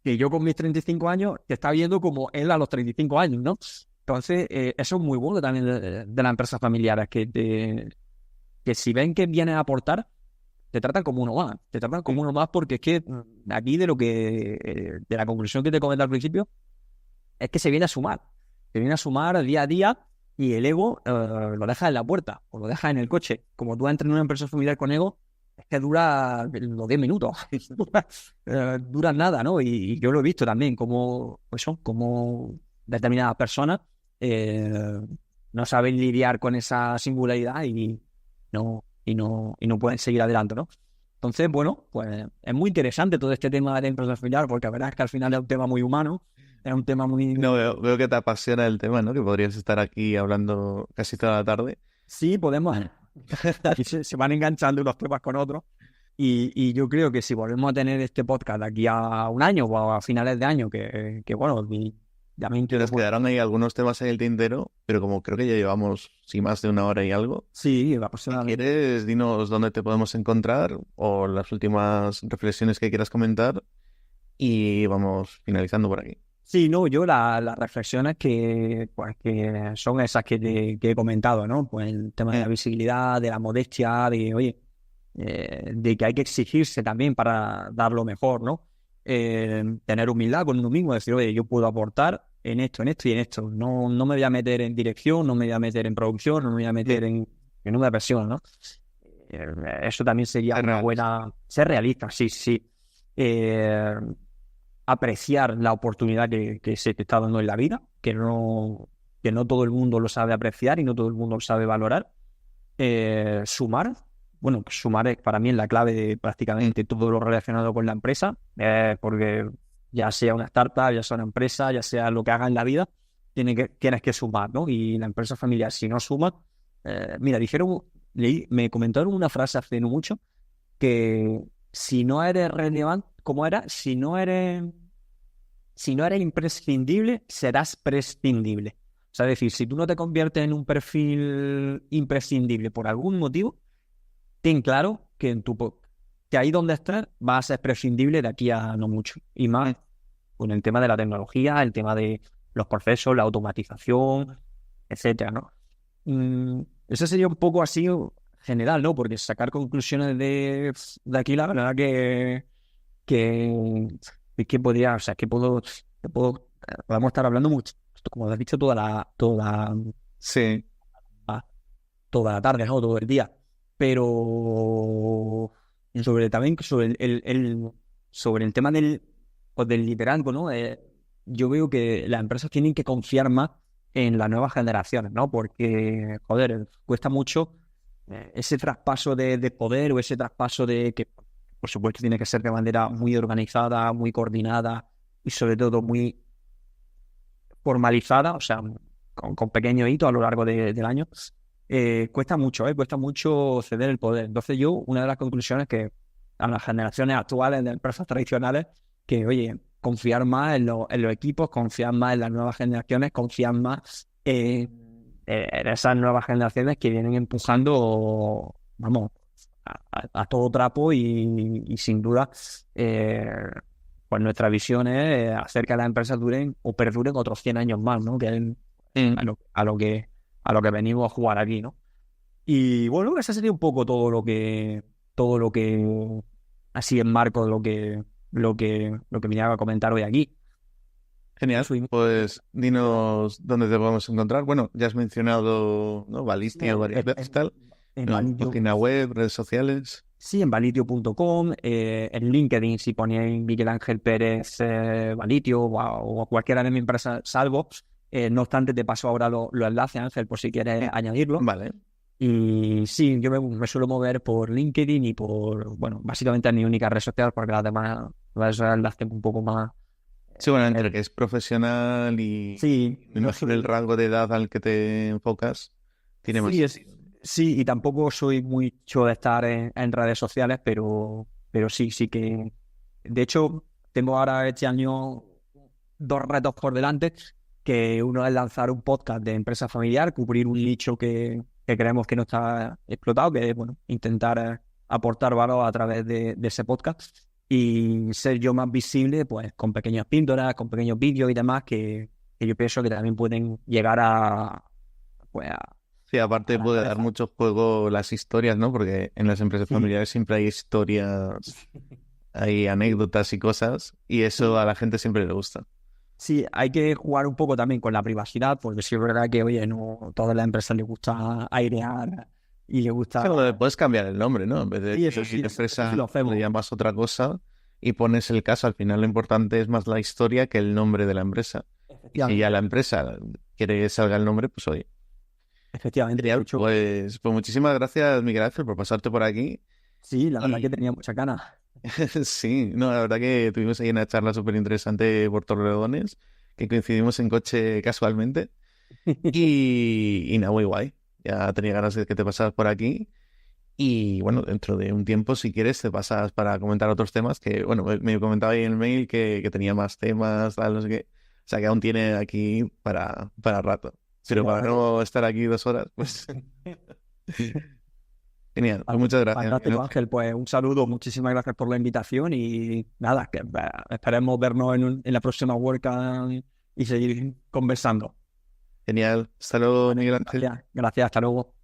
yo con mis 35 años te está viendo como él a los 35 años, ¿no? Entonces, eso es muy bueno también de las empresas familiares, que si ven que vienes a aportar, te tratan como uno más. Te tratan como uno más porque es que aquí de la conclusión que te comenté al principio, es que se viene a sumar. Se viene a sumar día a día y el ego lo deja en la puerta o lo deja en el coche. Como tú entras en una empresa familiar con ego, es que dura los 10 minutos. Dura nada, ¿no? Y yo lo he visto también, como determinadas personas eh, no saben lidiar con esa singularidad y no pueden seguir adelante, ¿no? Entonces, bueno, pues es muy interesante todo este tema de la empresa familiar, porque la verdad es que al final es un tema muy humano, es un tema No, muy. veo que te apasiona el tema, ¿no? Que podrías estar aquí hablando casi toda la tarde. Sí, podemos. Aquí se van enganchando unos temas con otros. Y yo creo que si volvemos a tener este podcast de aquí a un año o a finales de año, que bueno, ya me Que entiendo. nos quedaron ahí algunos temas en el tintero, pero como creo que ya llevamos, sí, más de una hora y algo. Sí, Si aproximadamente. quieres, dinos dónde te podemos encontrar o las últimas reflexiones que quieras comentar y vamos finalizando por aquí. Sí, no, yo las reflexiones que son esas que he comentado, ¿no? Pues el tema de la visibilidad, de la modestia, oye, de que hay que exigirse también para dar lo mejor, ¿no? Tener humildad con uno mismo, decir, oye, yo puedo aportar en esto y en esto. No me voy a meter en dirección, no me voy a meter en producción, no me voy a meter en una versión, ¿no? Eso también sería Ser una realista. buena. Ser realista, sí, sí. Eh, Apreciar la oportunidad que se te está dando en la vida, que no todo el mundo lo sabe apreciar y no todo el mundo lo sabe valorar. Sumar, bueno, pues sumar es para mí es la clave de prácticamente todo lo relacionado con la empresa, porque ya sea una startup, ya sea una empresa, ya sea lo que haga en la vida, tienes que sumar, ¿no? Y la empresa familiar, si no suma, mira, me comentaron una frase hace no mucho, que si no eres relevante, ¿cómo era? Si no eres imprescindible, serás prescindible. O sea, es decir, si tú no te conviertes en un perfil imprescindible por algún motivo, ten claro que que ahí donde estás vas a ser prescindible de aquí a no mucho. Y más con el tema de la tecnología, el tema de los procesos, la automatización, etcétera, ¿no? Eso sería un poco así general, ¿no? Porque sacar conclusiones de aquí, la verdad que, que podría, o sea, podemos estar hablando mucho, como has dicho, Sí, toda la tarde, ¿no? Todo el día. Pero también sobre sobre el tema del liderazgo, ¿no? Yo veo que las empresas tienen que confiar más en las nuevas generaciones, ¿no? Porque, joder, cuesta mucho ese traspaso de poder o ese traspaso de que, por supuesto, tiene que ser de manera muy organizada, muy coordinada y sobre todo muy formalizada, o sea, con pequeños hitos a lo largo del año. Cuesta mucho ceder el poder. Entonces yo, una de las conclusiones que a las generaciones actuales de empresas tradicionales, que oye, confiar más en los equipos, confiar más en las nuevas generaciones, confiar más en esas nuevas generaciones que vienen empujando, vamos, a todo trapo y sin duda, pues nuestra visión es hacer que las empresas duren o perduren otros 100 años más, ¿no? Que es a lo que venimos a jugar aquí, ¿no? Y bueno, ese sería un poco todo lo que así en marco de lo que venía a comentar hoy aquí. Genial, Soy, pues dinos dónde te podemos encontrar. Bueno, ya has mencionado, ¿no? Valistia varias veces, tal. en No, Valitio, página web, redes sociales. sí, en valitio.com, en LinkedIn, si ponéis Miguel Ángel Pérez Valitio o cualquiera de mi empresa, salvo. No obstante, te paso ahora los enlaces, Ángel, por si quieres añadirlo. Vale. Y sí, yo me suelo mover por LinkedIn y bueno, básicamente es mi única red social porque las demás las tengo un poco más. Sí, bueno, entre que es profesional y Sí, me no imagino el soy. rango de edad al que te enfocas, tiene más Sí, sentido. sí, y tampoco soy mucho de estar en redes sociales, pero sí que. De hecho, tengo ahora este año dos retos por delante, que uno es lanzar un podcast de empresa familiar, cubrir un nicho que creemos que no está explotado, que es, bueno, intentar aportar valor a través de ese podcast y ser yo más visible, pues, con pequeñas píldoras, con pequeños vídeos y demás que yo pienso que también pueden llegar pues, Sí, aparte a la puede dar cabeza. mucho juego las historias, ¿no? Porque en las empresas Sí, familiares siempre hay historias, hay anécdotas y cosas, y eso a sí. la gente siempre le gusta. Sí, hay que jugar un poco también con la privacidad, porque sí es verdad que, oye, no todas las empresas les gusta airear y les Sí, bueno, le gusta. puedes cambiar el nombre, ¿no? En vez de Sí, decir eso sí empresa, lo le hacemos. llamas otra cosa y pones el caso. Al final lo importante es más la historia que el nombre de la empresa. Y si ya Efectivamente, la empresa quiere que salga el nombre, pues oye. efectivamente. De Genial, hecho, pues muchísimas gracias, Miguel Ángel, por pasarte por aquí. sí, la verdad que Y tenía mucha ganas. sí, no, la verdad que tuvimos ahí una charla súper interesante por Torrelodones, que coincidimos en coche casualmente. Y nada, muy guay. Ya tenía ganas de que te pasaras por aquí. Y bueno, dentro de un tiempo, si quieres, te pasas para comentar otros temas que, bueno, me comentaba ahí en el mail que tenía más temas, tal, no sé qué. O sea, que aún tiene aquí para rato. Sí, Pero la para verdad que no estar aquí 2 horas, pues genial. Pues muchas gracias, Miguel fantástico, Ángel. Ángel. Pues un saludo, muchísimas gracias por la invitación y nada, que esperemos vernos en la próxima WordCamp y seguir conversando. Genial. Hasta luego, Vale, Miguel Ángel. gracias, gracias, hasta luego.